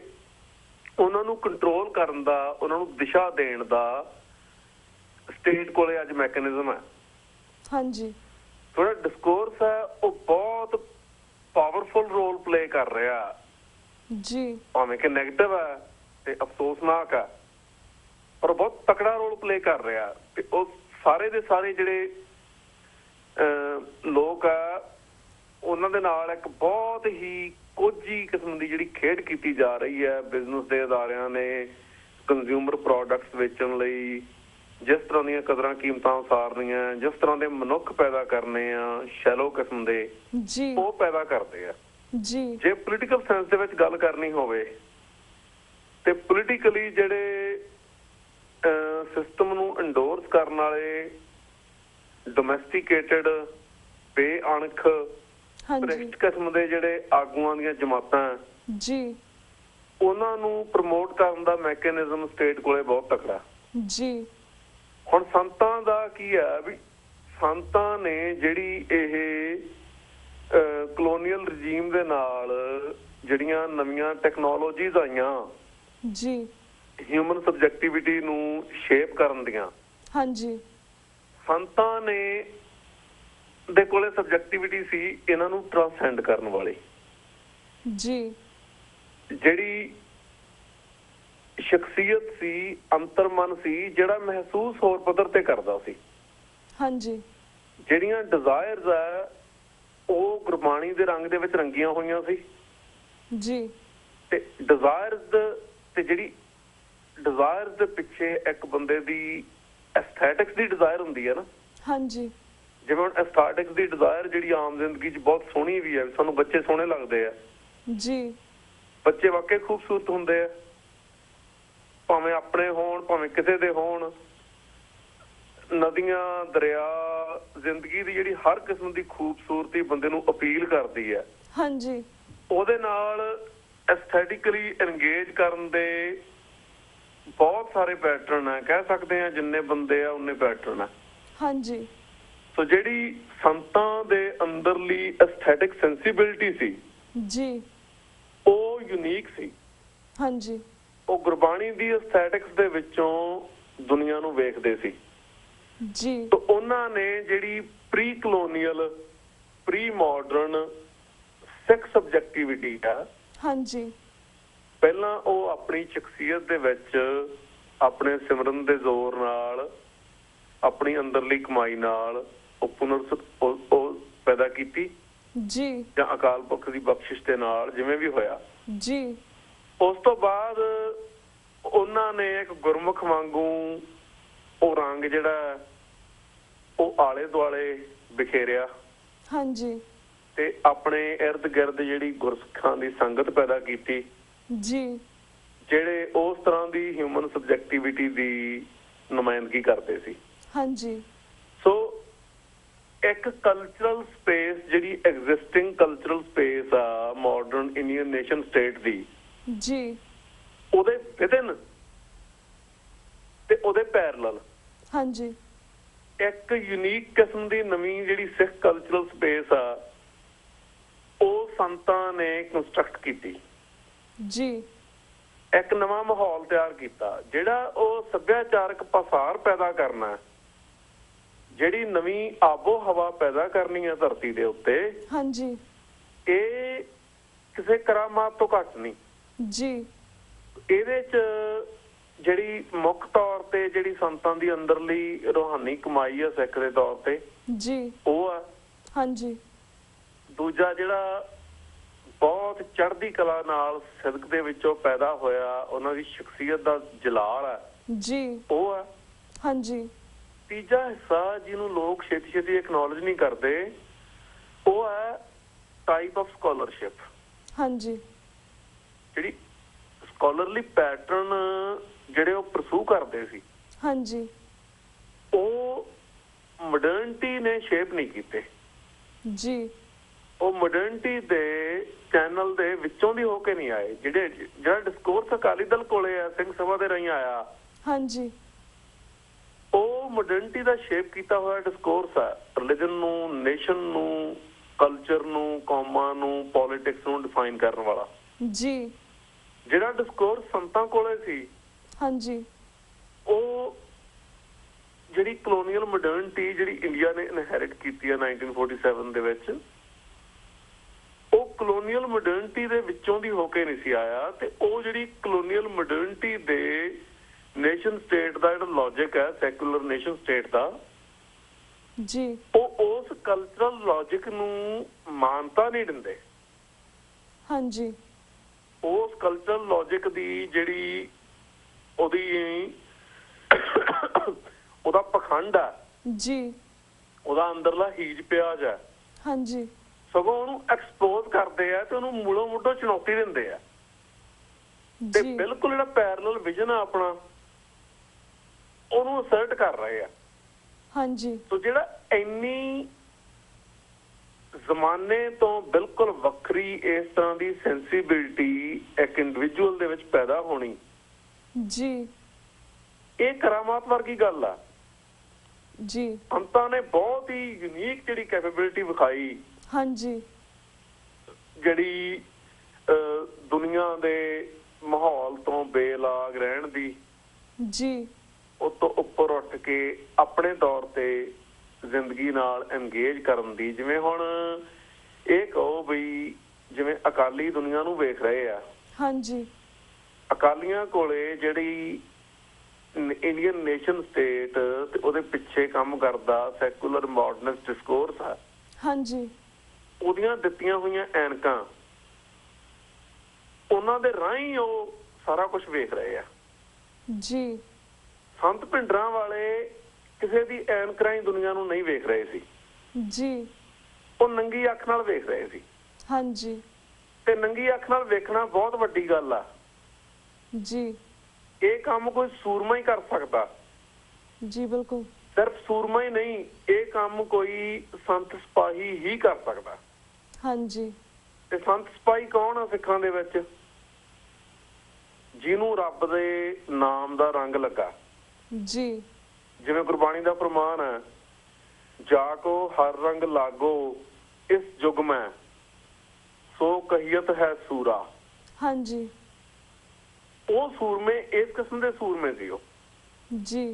ਉਹਨਾਂ ਨੂੰ ਕੰਟਰੋਲ ਕਰਨ ਦਾ, ਉਹਨਾਂ ਨੂੰ ਦਿਸ਼ਾ ਦੇਣ ਦਾ ਸਟੇਟ ਕੋਲੇ ਅੱਜ ਮੈਕੈਨਿਜ਼ਮ ਹੈ। ਹਾਂਜੀ। ਥੋੜਾ ਡਿਸਕੋਰਸ ਹੈ ਉਹ ਬਹੁਤ ਪਾਵਰਫੁਲ ਰੋਲ ਪਲੇ ਕਰ ਰਿਹਾ ਜੀ, ਭਾਵੇਂ ਕਿ ਨੈਗੇਟਿਵ ਹੈ ਤੇ ਅਫਸੋਸਨਾਕ ਹੈ, ਪਰ ਬਹੁਤ ਤਕੜਾ ਰੋਲ ਪਲੇ ਕਰ ਰਿਹਾ। ਤੇ ਉਹ ਸਾਰੇ ਦੇ ਸਾਰੇ ਜਿਹੜੇ ਲੋਕ ਆ ਉਹਨਾਂ ਦੇ ਨਾਲ ਇੱਕ ਬਹੁਤ ਹੀ ਕੋਝੀ ਕਿਸਮ ਦੀ ਜਿਹੜੀ ਖੇਡ ਕੀਤੀ ਜਾ ਰਹੀ ਹੈ ਬਿਜ਼ਨਸ ਦੇ ਅਦਾਰਿਆਂ ਨੇ ਕੰਜ਼ਿਊਮਰ ਪ੍ਰੋਡਕਟਸ ਵੇਚਣ ਲਈ। ਜਿਸ ਤਰ੍ਹਾਂ ਦੀਆਂ ਕਦਰਾਂ ਕੀਮਤਾਂ ਉਸਾਰਨੀਆਂ, ਜਿਸ ਤਰ੍ਹਾਂ ਦੇ ਮਨੁੱਖ ਪੈਦਾ ਕਰਨੇ ਆ ਸ਼ੈਲੋ ਕਿਸਮ ਦੇ, ਉਹ ਪੈਦਾ ਕਰਦੇ ਆ ਜੀ। ਜੇ ਪੋਲੀਟੀਕਲ ਸੈਂਸ ਦੇ ਵਿੱਚ ਗੱਲ ਕਰਨੀ ਹੋਵੇ ਤੇ ਪੋਲੀਟੀਕਲੀ ਜਿਹੜੇ ਸਿਸਟਮ ਨੂੰ ਇੰਡੋਰਸ ਕਰਨ ਵਾਲੇ ਡੋਮੈਸਟੀਕੇਟਡ ਬੇਅਣਖ ਭ੍ਰਿਸ਼ਟ ਕਿਸਮ ਦੇ ਜਿਹੜੇ ਆਗੂਆਂ ਦੀਆਂ ਜਮਾਤਾਂ ਜੀ, ਉਹਨਾਂ ਨੂੰ ਪ੍ਰਮੋਟ ਕਰਨ ਦਾ ਮੈਕੈਨਿਜ਼ਮ ਸਟੇਟ ਕੋਲੇ ਬਹੁਤ ਤਕੜਾ ਜੀ। ਹੁਣ ਸੰਤਾਂ ਦਾ ਕੀ ਹੈ ਵੀ ਸੰਤਾਂ ਨੇ ਜਿਹੜੀ ਇਹ ਕਲੋਨੀਅਲ ਰਜੀਮ ਦੇ ਨਾਲ ਜਿਹੜੀਆਂ ਨਵੀਆਂ ਟੈਕਨੋਲੋਜੀਜ਼ ਆਈਆਂ ਜੀ ਹਿਊਮਨ ਸਬਜੈਕਟਿਵਿਟੀ ਨੂੰ ਸ਼ੇਪ ਕਰਨ ਦੀਆਂ, ਹਾਂਜੀ, ਸੰਤਾਂ ਨੇ ਦੇ ਕੋਲੇ ਸਬਜੈਕਟਿਵਿਟੀ ਸੀ ਇਹਨਾਂ ਨੂੰ ਟ੍ਰਾਂਸੈਂਡ ਕਰਨ ਵਾਲੀ ਜੀ। ਜਿਹੜੀ ਸ਼ਖਸੀਅਤ ਸੀ, ਅੰਤਰਮਨ ਸੀ, ਜਿਹੜਾ ਮਹਿਸੂਸ ਹੋਰ ਪੱਧਰ ਤੇ ਕਰਦਾ ਸੀ। ਹਾਂਜੀ। ਜਿਹੜੀਆਂ ਡਿਜ਼ਾਇਰਸ ਆ ਉਹ ਗੁਰਬਾਣੀ ਦੇ ਰੰਗ ਦੇ ਵਿੱਚ ਰੰਗੀਆਂ ਹੋਈਆਂ ਸੀ ਜੀ। ਤੇ ਡਿਜ਼ਾਇਰਸ ਤੇ ਜਿਹੜੀ ਡਿਜ਼ਾਇਰਸ ਦੇ ਪਿੱਛੇ ਇੱਕ ਬੰਦੇ ਦੀ ਐਸਥੈਟਿਕਸ ਦੀ ਡਿਜ਼ਾਇਰ ਹੁੰਦੀ ਹੈ ਨਾ। ਹਾਂਜੀ। ਜਿਵੇਂ ਹੁਣ ਐਸਥੈਟਿਕਸ ਦੀ ਡਿਜ਼ਾਇਰ ਜਿਹੜੀ ਆਮ ਜ਼ਿੰਦਗੀ 'ਚ ਬਹੁਤ ਸੋਹਣੀ ਵੀ ਹੈ, ਸਾਨੂੰ ਬੱਚੇ ਸੋਹਣੇ ਲੱਗਦੇ ਆ ਜੀ, ਬੱਚੇ ਵਾਕਈ ਖੂਬਸੂਰਤ ਹੁੰਦੇ ਆ, ਭਾਵੇਂ ਆਪਣੇ ਹੋਣ ਭਾਵੇਂ ਕਿਸੇ ਦੇ ਹੋਣ। ਨਦੀਆਂ, ਦਰਿਆ, ਜ਼ਿੰਦਗੀ ਦੀ ਜਿਹੜੀ ਹਰ ਕਿਸਮ ਦੀ ਖੂਬਸੂਰਤੀ ਬੰਦੇ ਨੂੰ ਅਪੀਲ ਕਰਦੀ ਹੈ। ਹਾਂਜੀ। ਉਹਦੇ ਨਾਲ ਐਸਥੈਟਿਕਲੀ ਇੰਗੇਜ ਕਰਨ ਦੇ ਬਹੁਤ ਸਾਰੇ ਪੈਟਰਨ ਹੈ, ਕਹਿ ਸਕਦੇ ਆ ਜਿੰਨੇ ਬੰਦੇ ਆ ਉਨੇ ਪੈਟਰਨ ਹੈ। ਹਾਂਜੀ। ਸੋ ਜਿਹੜੀ ਸੰਤਾਂ ਦੇ ਅੰਦਰਲੀ ਐਸਥੈਟਿਕ ਸੈਂਸੀਬਿਲਿਟੀ ਸੀ ਜੀ, ਉਹ ਯੂਨੀਕ ਸੀ। ਹਾਂਜੀ। ਉਹ ਗੁਰਬਾਣੀ ਦੀ ਐਸਥੈਟਿਕਸ ਦੇ ਵਿੱਚੋਂ ਦੁਨੀਆ ਨੂੰ ਵੇਖਦੇ ਸੀ ਜੀ। ਤਾਂ ਉਹਨਾਂ ਨੇ ਜਿਹੜੀ ਪ੍ਰੀ ਕਲੋਨੀਅਲ ਪ੍ਰੀ ਮਾਡਰਨ ਸਿੱਖ ਸਬਜੈਕਟਿਵਿਟੀ ਆ, ਹਾਂਜੀ, ਪਹਿਲਾਂ ਉਹ ਆਪਣੀ ਸ਼ਖਸੀਅਤ ਦੇ ਵਿੱਚ ਆਪਣੇ ਸਿਮਰਨ ਦੇ ਜ਼ੋਰ ਨਾਲ, ਆਪਣੀ ਅੰਦਰਲੀ ਕਮਾਈ ਨਾਲ ਉਹ ਪੈਦਾ ਕੀਤੀ ਜੀ, ਜਾਂ ਅਕਾਲ ਪੁਰਖ ਦੀ ਬਖਸ਼ਿਸ਼ ਦੇ ਨਾਲ, ਜਿਵੇਂ ਵੀ ਹੋਇਆ ਜੀ। ਉਸ ਤੋਂ ਬਾਅਦ ਉਹਨਾਂ ਨੇ ਇੱਕ ਗੁਰਮੁਖ ਵਾਂਗੂ ਉਹ ਰੰਗ ਜਿਹੜਾ ਉਹ ਆਲੇ ਦੁਆਲੇ ਬਿਖੇਰਿਆ, ਹਾਂਜੀ, ਤੇ ਆਪਣੇ ਇਰਦ ਗਿਰਦ ਜਿਹੜੀ ਗੁਰਸਿੱਖਾਂ ਦੀ ਸੰਗਤ ਪੈਦਾ ਕੀਤੀ, ਜੀ, ਜਿਹੜੇ ਉਸ ਤਰ੍ਹਾਂ ਦੀ ਹਿਊਮਨ ਸਬਜੈਕਟਿਵਿਟੀ ਦੀ ਨੁਮਾਇੰਦਗੀ ਕਰਦੇ ਸੀ। ਹਾਂਜੀ। ਸੋ ਇੱਕ ਕਲਚਰਲ ਸਪੇਸ, ਜਿਹੜੀ ਐਗਜ਼ਿਸਟਿੰਗ ਕਲਚਰਲ ਸਪੇਸ ਆ ਮਾਡਰਨ ਇੰਡੀਅਨ ਨੇਸ਼ਨ ਸਟੇਟ ਦੀ, ਜੀ, ਉਹਦੇ ਵਿਦਨ ਤੇ ਉਹਦੇ ਪੈਰਲਲ, ਹਾਂਜੀ, ਇੱਕ ਯੂਨੀਕ ਕਿਸਮ ਦੀ ਨਵੀਂ ਜਿਹੜੀ ਸਿੱਖ ਕਲਚਰਲ ਸਪੇਸ ਆ ਉਹ ਸੰਤਾਂ ਨੇ ਕੰਸਟਰਕਟ ਕੀਤੀ। ਜੀ। ਇੱਕ ਨਵਾਂ ਮਾਹੌਲ ਤਿਆਰ ਕੀਤਾ, ਜਿਹੜਾ ਉਹ ਸੱਭਿਆਚਾਰਕ ਪਸਾਰ ਪੈਦਾ ਕਰਨਾ, ਜਿਹੜੀ ਨਵੀਂ ਆਬੋ ਹਵਾ ਪੈਦਾ ਕਰਨੀ ਹੈ ਧਰਤੀ ਦੇ ਉੱਤੇ, ਹਾਂਜੀ, ਇਹ ਕਿਸੇ ਕਰਾਮਾਤ ਤੋਂ ਘੱਟ ਨਹੀਂ। ਜੀ। ਇਹਦੇ 'ਚ ਜਿਹੜੀ ਮੁੱਖ ਤੌਰ ਤੇ ਜਿਹੜੀ ਸੰਤਾਂ ਦੀ ਅੰਦਰਲੀ ਰੂਹਾਨੀ ਕਮਾਈ ਆ ਸਿੱਖ ਦੇ ਤੌਰ ਤੇ, ਜੀ, ਉਹ ਆ। ਹਾਂਜੀ। ਦੂਜਾ ਜਿਹੜਾ ਬਹੁਤ ਚੜ੍ਹਦੀ ਕਲਾ ਨਾਲ ਸਿਦਕ ਦੇ ਵਿੱਚੋਂ ਪੈਦਾ ਹੋਇਆ, ਉਹਨਾਂ ਦੀ ਸ਼ਖਸੀਅਤ ਦਾ ਜਲਾਲ ਹੈ, ਜੀ, ਉਹ ਆ। ਹਾਂਜੀ। ਤੀਜਾ ਹਿੱਸਾ ਜਿਹਨੂੰ ਲੋਕ ਛੇਤੀ ਛੇਤੀ ਐਕਨੋਲਜ ਨਹੀਂ ਕਰਦੇ, ਉਹ ਹੈ ਟਾਈਪ ਆਫ ਸਕਾਲਰਸ਼ਿਪ। ਹਾਂਜੀ। ਜਿਹੜੀ ਸਕਾਲਰਲੀ ਪੈਟਰਨ ਜਿਹੜੇ ਉਹ ਪਰਸੂ ਕਰਦੇ ਸੀ, ਹਾਂਜੀ, ਉਹ ਮਾਡਰਨਿਟੀ ਨੇ ਸ਼ੇਪ ਨਹੀਂ ਕੀਤੇ। ਜੀ। ਉਹ ਮਾਡਰਨਿਟੀ ਦੇ ਚੈਨਲ ਦੇ ਵਿੱਚੋਂ ਦੀ ਹੋ ਕੇ ਨਹੀਂ ਆਏ। ਜਿਹੜਾ ਡਿਸਕੋਰਸ ਅਕਾਲੀ ਦਲ ਕੋਲੇ ਆ, ਸਿੰਘ ਸਭਾ ਦੇ ਰਾਹੀਂ ਆਇਆ, ਹਾਂਜੀ, ਉਹ ਮਾਡਰਨਿਟੀ ਦਾ ਸ਼ੇਪ ਕੀਤਾ ਹੋਇਆ ਡਿਸਕੋਰਸ ਆ। ਰਿਲੀਜਨ ਨੂੰ, ਨੇਸ਼ਨ ਨੂੰ, ਕਲਚਰ ਨੂੰ, ਕੌਮਾਂ ਨੂੰ, ਪੋਲੀਟਿਕਸ ਨੂੰ ਡਿਫਾਈਨ ਕਰਨ ਵਾਲਾ। ਜੀ। ਜਿਹੜਾ ਡਿਸਕੋਰਸ ਸੰਤਾਂ ਕੋਲੇ ਸੀ, ਹਾਂਜੀ, ਉਹ ਜਿਹੜੀ ਕਲੋਨੀਅਲ ਮਾਡਰਨਿਟੀ ਜਿਹੜੀ ਇੰਡੀਆ ਨੇ ਇਨਹੈਰਿਟ ਕੀਤੀ ਆ 1947 ਦੇ ਵਿੱਚ, ਉਹ ਕਲੋਨੀਅਲ ਮਾਡਰਨਿਟੀ ਦੇ ਵਿੱਚੋਂ ਦੀ ਹੋ ਕੇ ਨਹੀਂ ਸੀ ਆਇਆ। ਤੇ ਉਹ ਜਿਹੜੀ ਕਲੋਨੀਅਲ ਮਾਡਰਨਿਟੀ ਦੇ ਨੇਸ਼ਨ ਸਟੇਟ ਦਾ ਜਿਹੜਾ ਲੌਜਿਕ ਹੈ, ਸੈਕੂਲਰ ਨੇਸ਼ਨ ਸਟੇਟ ਦਾ, ਜੀ, ਉਹ ਉਸ ਕਲਚਰਲ ਲੌਜਿਕ ਨੂੰ ਮਾਨਤਾ ਨਹੀਂ ਦਿੰਦੇ। ਹਾਂਜੀ, ਉਸ ਕਲਚਰਲ ਲੌਜਿਕ ਦੀ ਜਿਹੜੀ ਉਹਦਾ ਪਖੰਡ ਆ, ਜੀ, ਉਹਦਾ ਅੰਦਰਲਾ ਹੀਜ ਪਿਆਜ ਆ, ਹਾਂਜੀ, ਸਗੋਂ ਉਹਨੂੰ ਐਕਸਪੋਜ਼ ਕਰਦੇ ਆ ਤੇ ਉਹਨੂੰ ਮੂਲੋਂ ਮੁੱਢੋਂ ਚੁਣੌਤੀ ਦਿੰਦੇ ਆ। ਤੇ ਜੀ, ਬਿਲਕੁਲ ਜਿਹੜਾ ਪੈਰਲਲ ਵਿਜ਼ਨ ਆ ਆਪਣਾ, ਉਹਨੂੰ ਅਸਰਟ ਕਰ ਰਹੇ ਆ। ਹਾਂਜੀ, ਸੋ ਜਿਹੜਾ ਇੰਨੀ ਜ਼ਮਾਨੇ ਤੋਂ ਬਿਲਕੁਲ ਵੱਖਰੀ ਇਸ ਤਰ੍ਹਾਂ ਦੀ ਸੈਂਸੀਬਿਲਿਟੀ ਇੱਕ ਇੰਡੀਵਿਜੂਅਲ ਦੇ ਵਿੱਚ ਪੈਦਾ ਹੋਣੀ, ਜੀ, ਇਹ ਕਰਾਮਾਤ ਵਰਗੀ ਗੱਲ ਆ। ਜੀ, ਸੰਤਾਂ ਨੇ ਬਹੁਤ ਹੀ ਯੂਨੀਕ ਜਿਹੜੀ ਕੈਪੇਬਿਲਿਟੀ ਵਿਖਾਈ, ਹਾਂਜੀ, ਜਿਹੜੀ ਦੁਨੀਆ ਦੇ ਮਾਹੌਲ ਤੋਂ ਬੇਲਾਗ ਰਹਿਣ ਦੀ, ਜੀ, ਉਹ ਤੋਂ ਉੱਪਰ ਉੱਠ ਕੇ ਆਪਣੇ ਤੌਰ ਤੇ ਜ਼ਿੰਦਗੀ ਨਾਲ ਐਂਗੇਜ ਕਰਨ ਦੀ। ਜਿਵੇਂ ਹੁਣ ਇਹ ਕਹੋ ਵੀ ਜਿਵੇਂ ਅਕਾਲੀ ਦੁਨੀਆ ਨੂੰ ਵੇਖ ਰਹੇ ਆ, ਹਾਂਜੀ, ਅਕਾਲੀਆਂ ਕੋਲੇ ਜਿਹੜੀ ਇੰਡੀਅਨ ਨੇਸ਼ਨ ਸਟੇਟ ਤੇ ਉਹਦੇ ਪਿੱਛੇ ਕੰਮ ਕਰਦਾ ਸੈਕੂਲਰ ਮਾਡਰਨਿਸਟ ਡਿਸਕੋਰਸ ਆ, ਹਾਂਜੀ, ਉਹਦੀਆਂ ਦਿੱਤੀਆਂ ਹੋਈਆਂ ਐਨਕਾਂ, ਉਹਨਾਂ ਦੇ ਰਾਹੀਂ ਉਹ ਸਾਰਾ ਕੁਝ ਵੇਖ ਰਹੇ ਆ। ਜੀ। ਸੰਤ ਭਿੰਡਰਾਂ ਵਾਲੇ ਕਿਸੇ ਦੀ ਐਨਕ ਰਾਹੀਂ ਦੁਨੀਆ ਨੂੰ ਨਹੀਂ ਵੇਖ ਰਹੇ ਸੀ, ਜੀ, ਉਹ ਨੰਗੀ ਅੱਖ ਨਾਲ ਵੇਖ ਰਹੇ ਸੀ। ਹਾਂਜੀ, ਤੇ ਨੰਗੀ ਅੱਖ ਨਾਲ ਵੇਖਣਾ ਬਹੁਤ ਵੱਡੀ ਗੱਲ ਆ। ਜੀ, ਇਹ ਕੰਮ ਕੋਈ ਸੂਰਮਾ ਹੀ ਕਰ ਸਕਦਾ। ਜੀ, ਬਿਲਕੁਲ। ਸਿਰਫ ਸੂਰਮਾ ਹੀ ਨਹੀਂ, ਇਹ ਕੰਮ ਕੋਈ ਸੰਤ ਸਿਪਾਹੀ ਹੀ ਕਰ ਸਕਦਾ। ਹਾਂਜੀ। ਤੇ ਸੰਤ ਸਿਪਾਹੀ ਕੌਣ ਆ ਸਿੱਖਾਂ ਦੇ ਵਿੱਚ? ਜਿਹਨੂੰ ਰੱਬ ਦੇ ਨਾਮ ਦਾ ਰੰਗ ਲੱਗਾ। ਜੀ। ਜਿਵੇਂ ਗੁਰਬਾਣੀ ਦਾ ਫਰਮਾਨ ਹੈ, ਜਾ ਕੋ ਹਰ ਰੰਗ ਲਾਗੋ ਇਸ ਜੁਗ ਮੈਂ, ਸੋ ਕਹੀਅਤ ਹੈ ਸੂਰਾ। ਹਾਂਜੀ। ਉਹ ਸੂਰਮੇ ਇਸ ਕਿਸਮ ਦੇ ਸੂਰਮੇ ਸੀ ਉਹ। ਜੀ।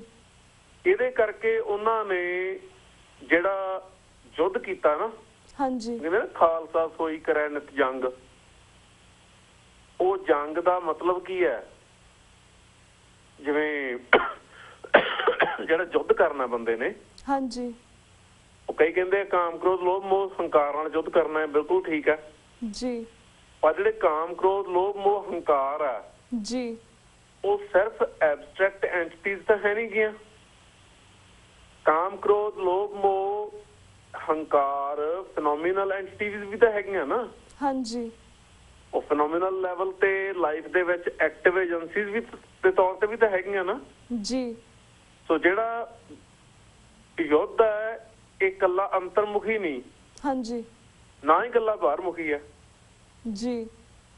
ਇਹਦੇ ਕਰਕੇ ਉਹਨਾਂ ਨੇ ਜਿਹੜਾ ਯੁੱਧ ਕੀਤਾ ਨਾ, ਹਾਂਜੀ, ਕਹਿੰਦੇ ਨਾ ਖਾਲਸਾ ਸੋਈ ਕਰੈ ਨਿਤ ਜੰਗ, ਉਹ ਜੰਗ ਦਾ ਮਤਲਬ ਕੀ ਹੈ? ਜਿਵੇਂ ਜਿਹੜਾ ਯੁੱਧ ਕਰਨਾ ਬੰਦੇ ਨੇ, ਹਾਂਜੀ, ਉਹ ਕਈ ਕਹਿੰਦੇ ਕਾਮ ਕ੍ਰੋਧ ਲੋਭ ਮੋਹ ਹੰਕਾਰ ਨਾਲ ਯੁੱਧ ਕਰਨਾ ਹੈ, ਬਿਲਕੁਲ ਠੀਕ ਹੈ ਜੀ। ਪਰ ਜਿਹੜੇ ਕਾਮ ਕ੍ਰੋਧ ਲੋਭ ਮੋਹ ਹੰਕਾਰ ਆ ਜੀ, ਉਹ ਸਿਰਫ ਐਬਸਟਰੈਕਟ ਐਂਟੀਟੀਜ਼ ਤਾਂ ਹੈ ਨਹੀਂ ਗੀਆਂ। ਕਾਮ ਕ੍ਰੋਧ ਲੋਭ ਮੋਹ ਹੰਕਾਰ ਫੈਨੋਮੀਨਲ ਐਂਟੀਟੀਜ਼ ਵੀ ਤਾਂ ਹੈਗੀਆਂ ਨਾ। ਹਾਂਜੀ, ਉਹ ਫੈਨੋਮੀਨਲ ਲੈਵਲ ਤੇ ਲਾਈਫ ਦੇ ਵਿੱਚ ਐਕਟਿਵ ਏਜੰਸੀਜ਼ ਵੀ ਦੇ ਤੌਰ ਤੇ ਵੀ ਤਾਂ ਹੈਗੀਆਂ ਨਾ ਜੀ। ਸੋ ਜਿਹੜਾ ਯੁੱਧ ਹੈ ਇਹ ਇਕੱਲਾ ਅੰਤਰਮੁਖੀ ਨਹੀਂ, ਹਾਂਜੀ, ਨਾ ਹੀ ਇਕੱਲਾ ਬਾਹਰਮੁਖੀ ਹੈ ਜੀ।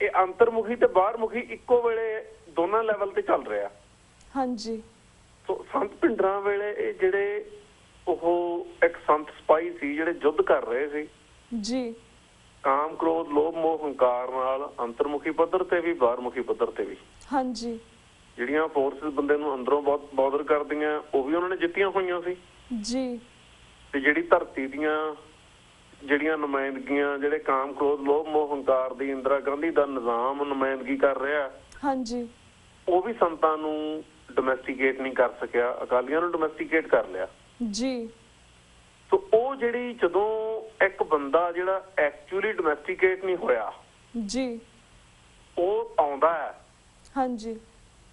ਇਹ ਅੰਤਰਮੁਖੀ ਤੇ ਬਾਹਰਮੁਖੀ ਇੱਕੋ ਵੇਲੇ ਦੋਨਾਂ ਲੈਵਲ ਤੇ ਚੱਲ ਰਿਹਾ। ਹਾਂਜੀ, ਸੋ ਸੰਤ ਭਿੰਡਰਾਂ ਵੇਲੇ ਇਹ ਜਿਹੜੇ ਉਹ ਇੱਕ ਸੰਤ ਸਿਪਾਹੀ ਸੀ ਜਿਹੜੇ ਯੁੱਧ ਕਰ ਰਹੇ ਸੀ ਜੀ। ਕਾਮ ਕ੍ਰੋਧ ਲੋਭ ਮੋਹ ਹੰਕਾਰ ਨਾਲ, ਅੰਤਰਮੁਖੀ ਪੱਧਰ ਤੇ ਵੀ ਬਾਹਰਮੁਖੀ ਪੱਧਰ ਤੇ ਵੀ। ਹਾਂਜੀ, ਜਿਹੜੀਆਂ ਫੋਰਸਿਸ ਬੰਦੇ ਨੂੰ ਅੰਦਰੋਂ ਬਹੁਤ ਬੌਦਰ ਕਰਦੀਆਂ ਉਹ ਵੀ ਉਹਨਾਂ ਨੇ ਜਿੱਤੀਆਂ ਹੋਈਆਂ ਸੀ ਜੀ। ਤੇ ਜਿਹੜੀ ਧਰਤੀ ਦੀਆਂ ਜਿਹੜੀਆਂ ਨੁਮਾਇੰਦਗੀਆਂ, ਜਿਹੜੇ ਕਾਮ ਕ੍ਰੋਧ ਲੋਭ ਮੋਹ ਹੰਕਾਰ ਦੀ ਇੰਦਰਾ ਗਾਂਧੀ ਦਾ ਨਿਜ਼ਾਮ ਨੁਮਾਇੰਦਗੀ ਕਰ ਰਿਹਾ, ਹਾਂਜੀ, ਉਹ ਵੀ ਸੰਤਾਂ ਨੂੰ ਡੋਮੈਸਟੀਕੇਟ ਨਹੀਂ ਕਰ ਸਕਿਆ, ਅਕਾਲੀਆਂ ਨੂੰ ਡੋਮੈਸਟੀਕੇਟ ਕਰ ਲਿਆ ਜੀ। ਸੋ ਉਹ ਜਿਹੜੀ ਜਦੋਂ ਇੱਕ ਬੰਦਾ ਜਿਹੜਾ ਐਕਚੁਅਲੀ ਡੋਮੈਸਟੀਕੇਟ ਨਹੀਂ ਹੋਇਆ ਜੀ, ਉਹ ਆਉਂਦਾ ਹੈ, ਹਾਂਜੀ,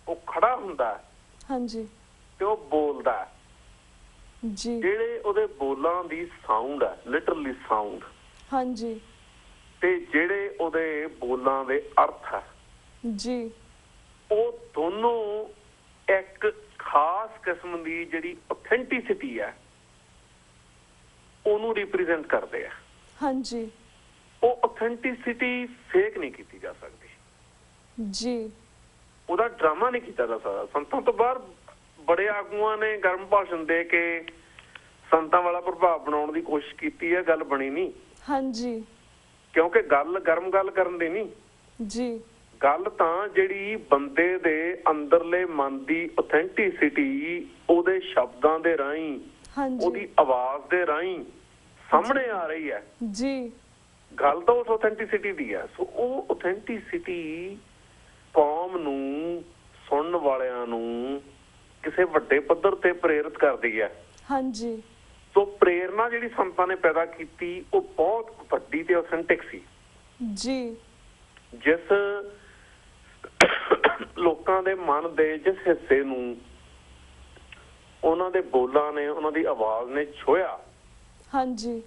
ਉਹ ਖੜਾ ਹੁੰਦਾ ਹੈ ਹਾਂਜੀ, ਤੇ ਉਹ ਬੋਲਦਾ ਹੈ, ਜੀ, ਜਿਹੜੇ ਉਹਦੇ ਬੋਲਾਂ ਦੀ ਸਾਊਂਡ ਹੈ, ਲਿਟਰਲੀ ਸਾਊਂਡ, ਹਾਂਜੀ, ਤੇ ਜਿਹੜੇ ਉਹਦੇ ਬੋਲਾਂ ਦੇ ਅਰਥ ਹੈ, ਜੀ, ਉਹ ਦੋਨੋਂ ਇੱਕ ਖਾਸ ਕਿਸਮ ਦੀ ਜਿਹੜੀ ਆਥੈਂਟਿਸਿਟੀ ਹੈ ਉਹਨੂੰ ਰਿਪਰੈਜ਼ੈਂਟ ਕਰਦੇ ਆ। ਹਾਂਜੀ, ਉਹ ਆਥੈਂਟਿਸਿਟੀ ਫੇਕ ਨਹੀਂ ਕੀਤੀ ਜਾ ਸਕਦੀ ਜੀ, ਉਹਦਾ ਡਰਾਮਾ ਨਹੀਂ ਕੀਤਾ ਜਾ ਸਕਦਾ। ਸੰਤਾਂ ਤੋਂ ਬਾਹਰ ਬੜੇ ਆਗੂਆਂ ਨੇ ਗਰਮ ਭਾਸ਼ਣ ਦੇ ਕੇ ਸੰਤਾਂ ਵਾਲਾ ਪ੍ਰਭਾਵ ਬਣਾਉਣ ਦੀ ਕੋਸ਼ਿਸ਼ ਕੀਤੀ ਹੈ, ਗੱਲ ਬਣੀ ਨਹੀਂ। ਹਾਂਜੀ, ਕਿਉਂਕਿ ਗੱਲ ਗਰਮ ਗੱਲ ਕਰਨ ਦੀ ਨਹੀਂ, ਜੀ, ਗੱਲ ਤਾਂ ਜਿਹੜੀ ਬੰਦੇ ਦੇ ਅੰਦਰਲੇ ਮਨ ਦੀ ਆਥੈਂਟਿਸਿਟੀ ਉਹਦੇ ਸ਼ਬਦਾਂ ਦੇ ਰਾਹੀਂ, ਹਾਂਜੀ, ਉਹਦੀ ਆਵਾਜ਼ ਦੇ ਰਾਹੀਂ ਸਾਹਮਣੇ ਆ ਰਹੀ ਹੈ, ਜੀ, ਗੱਲ ਤਾਂ ਉਸ ਆਥੈਂਟਿਸਿਟੀ ਦੀ ਹੈ। ਸੋ ਉਹ ਆਥੈਂਟਿਸਿਟੀ ਕੌਮ ਨੂੰ, ਸੁਣਨ ਵਾਲਿਆਂ ਨੂੰ ਕਿਸੇ ਵੱਡੇ ਪੱਧਰ ਤੇ ਪ੍ਰੇਰਿਤ ਕਰਦੀ ਹੈ। ਹਾਂਜੀ, ਸੋ ਪ੍ਰੇਰਨਾ ਜਿਹੜੀ ਸੰਤਾਂ ਨੇ ਪੈਦਾ ਕੀਤੀ ਉਹ ਬਹੁਤ ਵੱਡੀ ਤੇ ਆਥੈਂਟਿਕ ਸੀ। ਜੀ, ਜਿਸ ਲੋਕਾਂ ਦੇ ਮਨ ਦੇ ਜਿਸ ਹਿੱਸੇ ਨੂੰ ਉਹਨਾਂ ਦੇ ਬੋਲਾਂ ਨੇ, ਉਹਨਾਂ ਦੀ ਆਵਾਜ਼ ਨੇ ਛੋਇਆ, ਹਾਂਜੀ,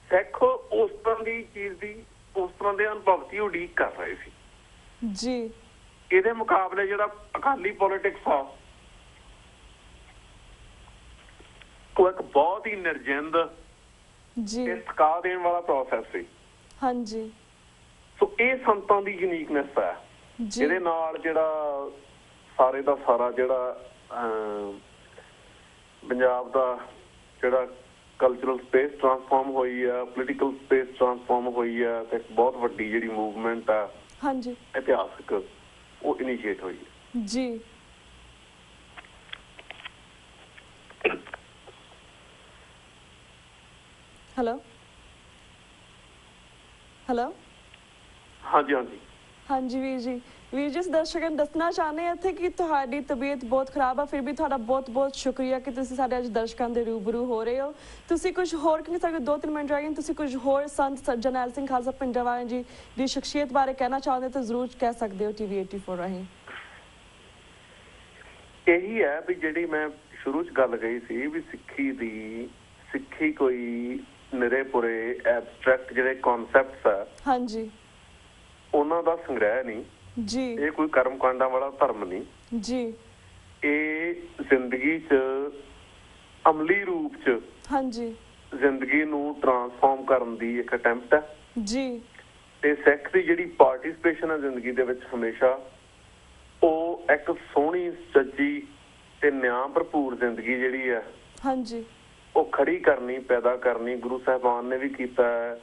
ਸਿੱਖ ਉਸ ਤਰ੍ਹਾਂ ਦੀ ਚੀਜ਼ ਦੀ, ਉਸ ਤਰ੍ਹਾਂ ਦੇ ਅਨੁਭਵ ਦੀ ਉਡੀਕ ਕਰ ਰਹੇ ਸੀ। ਜੀ। ਇਹਦੇ ਮੁਕਾਬਲੇ ਜਿਹੜਾ ਅਕਾਲੀ ਪੋਲਿਟਿਕਸ ਆ ਉਹ ਇੱਕ ਬਹੁਤ ਹੀ ਨਿਰਜਿੰਦ ਜੀ, ਤੇ ਥਕਾ ਦੇਣ ਵਾਲਾ ਪ੍ਰੋਸੈਸ ਸੀ। ਹਾਂਜੀ, ਸੋ ਇਹ ਸੰਤਾਂ ਦੀ ਯੂਨੀਕਨੈਸ ਹੈ, ਜੀ, ਇਹਦੇ ਨਾਲ ਜਿਹੜਾ ਸਾਰੇ ਦਾ ਸਾਰਾ ਜਿਹੜਾ ਪੰਜਾਬ ਦਾ ਜਿਹੜਾ ਕਲਚਰਲ ਸਪੇਸ ਟਰਾਂਸਫਾਰਮ ਹੋਈ ਆ, ਪੋਲੀਟੀਕਲ ਸਪੇਸ ਟਰਾਂਸਫਾਰਮ ਹੋਈ ਆ, ਤੇ ਬਹੁਤ ਵੱਡੀ ਜਿਹੜੀ ਮੂਵਮੈਂਟ ਆ ਹਾਂਜੀ, ਇਤਿਹਾਸਕ, ਉਹ ਇਨੀਸ਼ੀਏਟ ਹੋਈ ਹੈ। ਜੀ। ਹੈਲੋ, ਹੈਲੋ, ਹਾਂਜੀ ਹਾਂਜੀ ਹਾਂਜੀ ਵੀਰ ਜੀ। ਵੀਰ ਜੀ, ਦਰਸ਼ਕਾਂ ਨੂੰ ਦੱਸਣਾ ਚਾਹੁੰਦੇ ਹਾਂ ਇੱਥੇ ਕਿ ਤੁਹਾਡੀ ਤਬੀਅਤ ਬਹੁਤ ਖਰਾਬ ਆ, ਫਿਰ ਵੀ ਤੁਹਾਡਾ ਬਹੁਤ ਬਹੁਤ ਸ਼ੁਕਰੀਆ ਕਿ ਤੁਸੀਂ ਸਾਡੇ ਅੱਜ ਦਰਸ਼ਕਾਂ ਦੇ ਰੂਬਰੂ ਹੋ ਰਹੇ ਹੋ। ਤੁਸੀਂ ਕੁਝ ਹੋਰ ਕਿ ਸਾਡੇ 2-3 ਮਿੰਟ ਰਹਿ ਗਏ, ਤੁਸੀਂ ਕੁਝ ਹੋਰ ਸੰਤ ਜਰਨੈਲ ਸਿੰਘ ਖਾਲਸਾ ਭਿੰਡਰਾਂਵਾਲੇ ਜੀ ਦੀ ਸ਼ਖਸੀਅਤ ਬਾਰੇ ਕਹਿਣਾ ਚਾਹੁੰਦੇ ਤਾਂ ਜ਼ਰੂਰ ਕਹਿ ਸਕਦੇ ਹੋ TV 84 ਰਾਹੀਂ। ਇਹੀ ਹੈ ਵੀ ਜਿਹੜੀ ਮੈਂ ਸ਼ੁਰੂ 'ਚ ਗੱਲ ਕਹੀ ਸੀ ਵੀ ਸਿੱਖੀ ਕੋਈ ਨਿਰੇ ਪੁਰੇ ਐਬਸਟਰੈਕਟ ਜਿਹੜੇ ਕਨਸੈਪਟਸ ਆ, ਹਾਂਜੀ, ਉਹਨਾਂ ਦਾ ਸੰਗ੍ਰਹਿ ਨਹੀਂ ਜੀ, ਇਹ ਕੋਈ ਕਰਮ ਕਾਂਡਾਂ ਵਾਲਾ ਧਰਮ ਨਹੀਂ ਜੀ, ਇਹ ਜ਼ਿੰਦਗੀ 'ਚ ਅਮਲੀ ਰੂਪ 'ਚ ਹਾਂਜੀ, ਜ਼ਿੰਦਗੀ ਨੂੰ ਟਰਾਂਸਫਾਰਮ ਕਰਨ ਦੀ ਇੱਕ ਅਟੈਂਪਟ ਹੈ ਜੀ, ਤੇ ਸਿੱਖ ਦੀ ਜਿਹੜੀ ਪਾਰਟਿਸਿਪੇਸ਼ਨ ਹੈ ਜ਼ਿੰਦਗੀ ਦੇ ਵਿੱਚ ਹਮੇਸ਼ਾ ਉਹ ਇੱਕ ਸੋਹਣੀ ਸੱਚੀ ਤੇ ਨਿਆਂ ਭਰਪੂਰ ਜ਼ਿੰਦਗੀ ਜਿਹੜੀ ਹੈ ਹਾਂਜੀ, ਉਹ ਖੜੀ ਕਰਨੀ, ਪੈਦਾ ਕਰਨੀ। ਗੁਰੂ ਸਾਹਿਬਾਨ ਨੇ ਵੀ ਕੀਤਾ ਹੈ,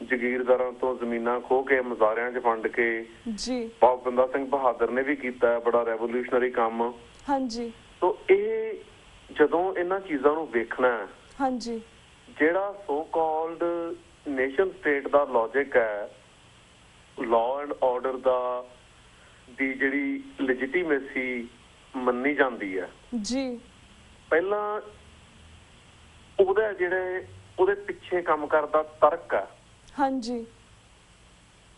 ਜਗੀਰਦਾਰਾਂ ਤੋਂ ਜ਼ਮੀਨਾਂ ਖੋਹ ਕੇ ਮਜ਼ਾਰਿਆਂ 'ਚ ਵੰਡ ਕੇ। ਜੀ, ਬਾਬਾ ਬੰਦਾ ਸਿੰਘ ਬਹਾਦਰ ਨੇ ਵੀ ਕੀਤਾ ਹੈ, ਬੜਾ ਰੈਵੋਲੂਸ਼ਨਰੀ ਕੰਮ। ਹਾਂਜੀ। ਸੋ ਇਹ ਜਦੋਂ ਇਹਨਾਂ ਚੀਜ਼ਾਂ ਨੂੰ ਵੇਖਣਾ ਹੈ, ਹਾਂਜੀ, ਜਿਹੜਾ ਸੋ ਕਾਲਡ ਨੇਸ਼ਨ ਸਟੇਟ ਦਾ ਲੌਜਿਕ ਹੈ, ਲਾਅ ਐਂਡ ਆਰਡਰ ਦੀ ਜਿਹੜੀ ਲੈਜੀਟੀਮੇਸੀ ਮੰਨੀ ਜਾਂਦੀ ਹੈ ਜੀ, ਪਹਿਲਾਂ ਉਹਦੇ ਪਿੱਛੇ ਕੰਮ ਕਰਦਾ ਤਰਕ ਹੈ, ਹਾਂਜੀ,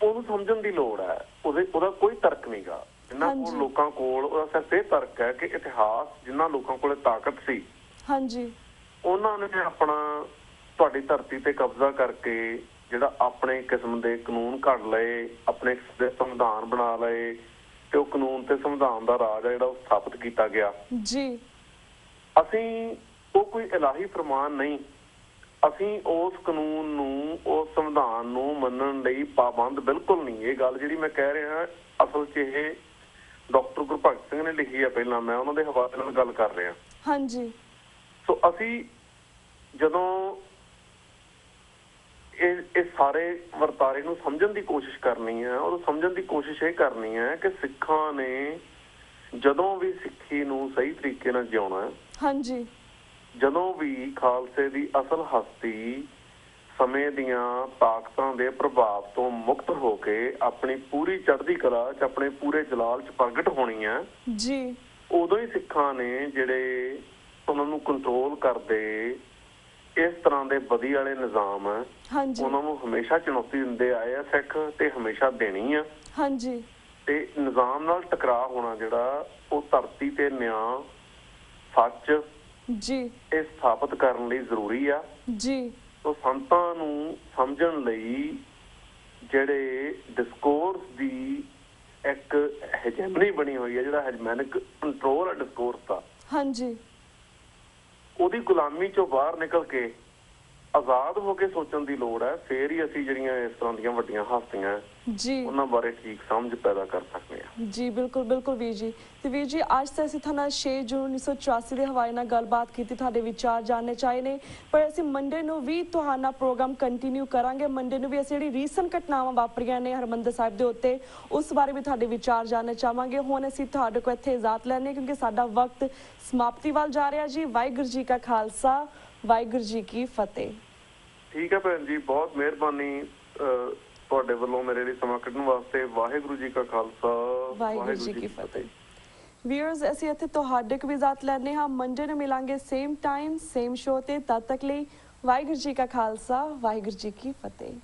ਉਹਨੂੰ ਸਮਝਣ ਦੀ ਲੋੜ ਹੈ। ਉਹਦਾ ਕੋਈ ਤਰਕ ਨਹੀਂਗਾ। ਜਿਨ੍ਹਾਂ ਕੋਲ ਲੋਕਾਂ ਕੋਲ ਉਹਦਾ ਸਿਰਫ ਇਹ ਤਰਕ ਹੈ ਕਿ ਇਤਿਹਾਸ, ਜਿਨ੍ਹਾਂ ਲੋਕਾਂ ਕੋਲ ਤਾਕਤ ਸੀ, ਹਾਂਜੀ, ਉਹਨਾਂ ਨੇ ਆਪਣਾ ਤੁਹਾਡੀ ਧਰਤੀ ਤੇ ਕਬਜ਼ਾ ਕਰਕੇ ਜਿਹੜਾ ਆਪਣੇ ਕਿਸਮ ਦੇ ਕਾਨੂੰਨ ਘੜ ਲਏ, ਆਪਣੇ ਸੰਵਿਧਾਨ ਬਣਾ ਲਏ, ਤੇ ਉਹ ਕਾਨੂੰਨ ਤੇ ਸੰਵਿਧਾਨ ਦਾ ਰਾਜ ਹੈ ਜਿਹੜਾ ਉਹ ਸਥਾਪਿਤ ਕੀਤਾ ਗਿਆ ਜੀ। ਅਸੀਂ ਉਹ ਕੋਈ ਇਲਾਹੀ ਫਰਮਾਨ ਨਹੀਂ, ਅਸੀਂ ਉਸ ਕਾਨੂੰਨ ਨੂੰ, ਉਸ ਸੰਵਿਧਾਨ ਨੂੰ ਮੰਨਣ ਲਈ ਪਾਬੰਦ ਬਿਲਕੁਲ ਨਹੀਂ। ਇਹ ਗੱਲ ਜਿਹੜੀ ਮੈਂ ਕਹਿ ਰਿਹਾ ਅਸਲ 'ਚ ਇਹ ਡਾਕਟਰ ਗੁਰਭਗਤ ਸਿੰਘ ਨੇ ਲਿਖੀ ਹੈ, ਪਹਿਲਾਂ ਮੈਂ ਉਹਨਾਂ ਦੇ ਹਵਾਲੇ ਨਾਲ ਗੱਲ ਕਰ ਰਿਹਾ। ਹਾਂਜੀ। ਸੋ ਅਸੀਂ ਜਦੋਂ ਇਹ ਸਾਰੇ ਵਰਤਾਰੇ ਨੂੰ ਸਮਝਣ ਦੀ ਕੋਸ਼ਿਸ਼ ਕਰਨੀ ਹੈ, ਉਹ ਸਮਝਣ ਦੀ ਕੋਸ਼ਿਸ਼ ਇਹ ਕਰਨੀ ਹੈ ਕਿ ਸਿੱਖਾਂ ਨੇ ਜਦੋਂ ਵੀ ਸਿੱਖੀ ਨੂੰ ਸਹੀ ਤਰੀਕੇ ਨਾਲ ਜਿਉਣਾ ਹੈ, ਹਾਂਜੀ, ਜਦੋਂ ਵੀ ਖਾਲਸੇ ਦੀ ਅਸਲ ਹਸਤੀ ਸਮੇਂ ਦੀਆਂ ਤਾਕਤਾਂ ਦੇ ਪ੍ਰਭਾਵ ਤੋਂ ਮੁਕਤ ਹੋ ਕੇ ਆਪਣੀ ਪੂਰੀ ਚੜ੍ਹਦੀ ਕਲਾ 'ਚ, ਆਪਣੇ ਪੂਰੇ ਜਲਾਲ 'ਚ ਪ੍ਰਗਟ ਹੋਣੀ ਹੈ ਜੀ, ਉਦੋਂ ਹੀ ਸਿੱਖਾਂ ਨੇ ਜਿਹੜੇ ਉਹਨਾਂ ਨੂੰ ਕੰਟਰੋਲ ਕਰਦੇ ਇਸ ਤਰ੍ਹਾਂ ਦੇ ਬਦੀ ਵਾਲੇ ਨਿਜ਼ਾਮ ਹੈ, ਉਹਨਾਂ ਨੂੰ ਹਮੇਸ਼ਾ ਚੁਣੌਤੀ ਦਿੰਦੇ ਆਏ ਆ ਸਿੱਖ, ਤੇ ਹਮੇਸ਼ਾ ਦੇਣੀ ਆ। ਹਾਂਜੀ। ਤੇ ਨਿਜ਼ਾਮ ਨਾਲ ਟਕਰਾਅ ਹੋਣਾ ਜਿਹੜਾ ਉਹ ਧਰਤੀ ਤੇ ਨਿਆਂ, ਸੱਚ ਜੀ ਇਹ ਸਥਾਪਿਤ ਕਰਨ ਲਈ ਜ਼ਰੂਰੀ ਆ ਜੀ। ਸੋ ਸੰਤਾਂ ਨੂੰ ਸਮਝਣ ਲਈ ਜਿਹੜੇ ਡਿਸਕੋਰਸ ਦੀ ਇੱਕ ਹੈਜਮਨੀ ਬਣੀ ਹੋਈ ਹੈ, ਜਿਹੜਾ ਹੈਜਮੈਨਿਕ ਕੰਟਰੋਲ ਹੈ ਡਿਸਕੋਰਸ ਦਾ, ਹਾਂਜੀ, ਉਹਦੀ ਗੁਲਾਮੀ ਚੋਂ ਬਾਹਰ ਨਿਕਲ ਕੇ ਆਜ਼ਾਦ ਹੋ ਕੇ ਸੋਚਣ ਦੀ ਲੋੜ ਹੈ। ਫੇਰ ਹੀ ਅਸੀਂ ਜਿਹੜੀਆਂ ਇਸ ਤਰ੍ਹਾਂ ਦੀਆਂ ਵੱਡੀਆਂ ਹਸਤੀਆਂ ਜੀ ਉਹਨਾਂ ਬਾਰੇ ਠੀਕ ਸਮਝ ਪੈਦਾ ਕਰ ਸਕਦੇ ਹਾਂ। ਜੀ ਬਿਲਕੁਲ ਬਿਲਕੁਲ ਵੀਰ ਜੀ। ਤੇ ਵੀਰ ਜੀ, ਅੱਜ ਤਾਂ ਅਸੀਂ ਤੁਹਾਡੇ ਨਾਲ 6 ਜੂਨ 1984 ਦੇ ਹਵਾਲੇ ਨਾਲ ਗੱਲਬਾਤ ਕੀਤੀ, ਤੁਹਾਡੇ ਵਿਚਾਰ ਜਾਣਨੇ ਚਾਹੇ ਨੇ, ਪਰ ਅਸੀਂ ਮੰਡੇ ਨੂੰ ਵੀ ਤੁਹਾਡਾ ਪ੍ਰੋਗਰਾਮ ਕੰਟੀਨਿਊ ਕਰਾਂਗੇ। ਮੰਡੇ ਨੂੰ ਵੀ ਅਸੀਂ ਜਿਹੜੀ ਰੀਸੈਂਟ ਘਟਨਾਵਾਂ ਵਾਪਰੀਆਂ ਨੇ ਹਰਿਮੰਦਰ ਸਾਹਿਬ ਦੇ ਉੱਤੇ, ਉਸ ਬਾਰੇ ਵੀ ਤੁਹਾਡੇ ਵਿਚਾਰ ਜਾਣਨੇ ਚਾਹਾਂਗੇ। ਹੁਣ ਅਸੀਂ ਤੁਹਾਡੇ ਕੋਲ ਇੱਥੇ ਇਜਾਜ਼ਤ ਲੈਣੇ ਕਿਉਂਕਿ ਸਾਡਾ ਵਕਤ ਸਮਾਪਤੀ ਵੱਲ ਜਾ ਰਿਹਾ ਜੀ। ਵਾਹਿਗੁਰੂ ਜੀ ਕਾ ਖਾਲਸਾ, ਵਾਹਿਗੁਰੂ ਜੀ ਕੀ ਫਤਿਹ। ਠੀਕ ਹੈ ਭੈਣ ਜੀ, ਬਹੁਤ ਮਿਹਰਬਾਨੀ ਤੁਹਾਡੇ ਵੱਲੋਂ ਮੇਰੇ ਲਈ ਸਮਾਂ ਕੱਢਣ ਵਾਸਤੇ। ਵਾਹਿਗੁਰੂ ਜੀ ਕਾ ਖਾਲਸਾ, ਵਾਹਿਗੁਰੂ ਜੀ ਕੀ ਫਤਿਹ। ਵੀਅਰਸ, ਅਸੀਂ ਇੱਥੇ ਤੁਹਾਡੇ ਕੋਲ ਵੀ ਇਜਾਜ਼ਤ ਲੈਂਦੇ ਹਾਂ। ਮੰਡੇ ਨੂੰ ਮਿਲਾਂਗੇ ਸੇਮ ਟਾਈਮ ਸੇਮ ਸ਼ੋਅ ਤੇ। ਤਦ ਤੱਕ ਲਈ ਵਾਹਿਗੁਰੂ ਜੀ ਕਾ ਖਾਲਸਾ, ਵਾਹਿਗੁਰੂ ਜੀ ਕੀ ਫਤਿਹ।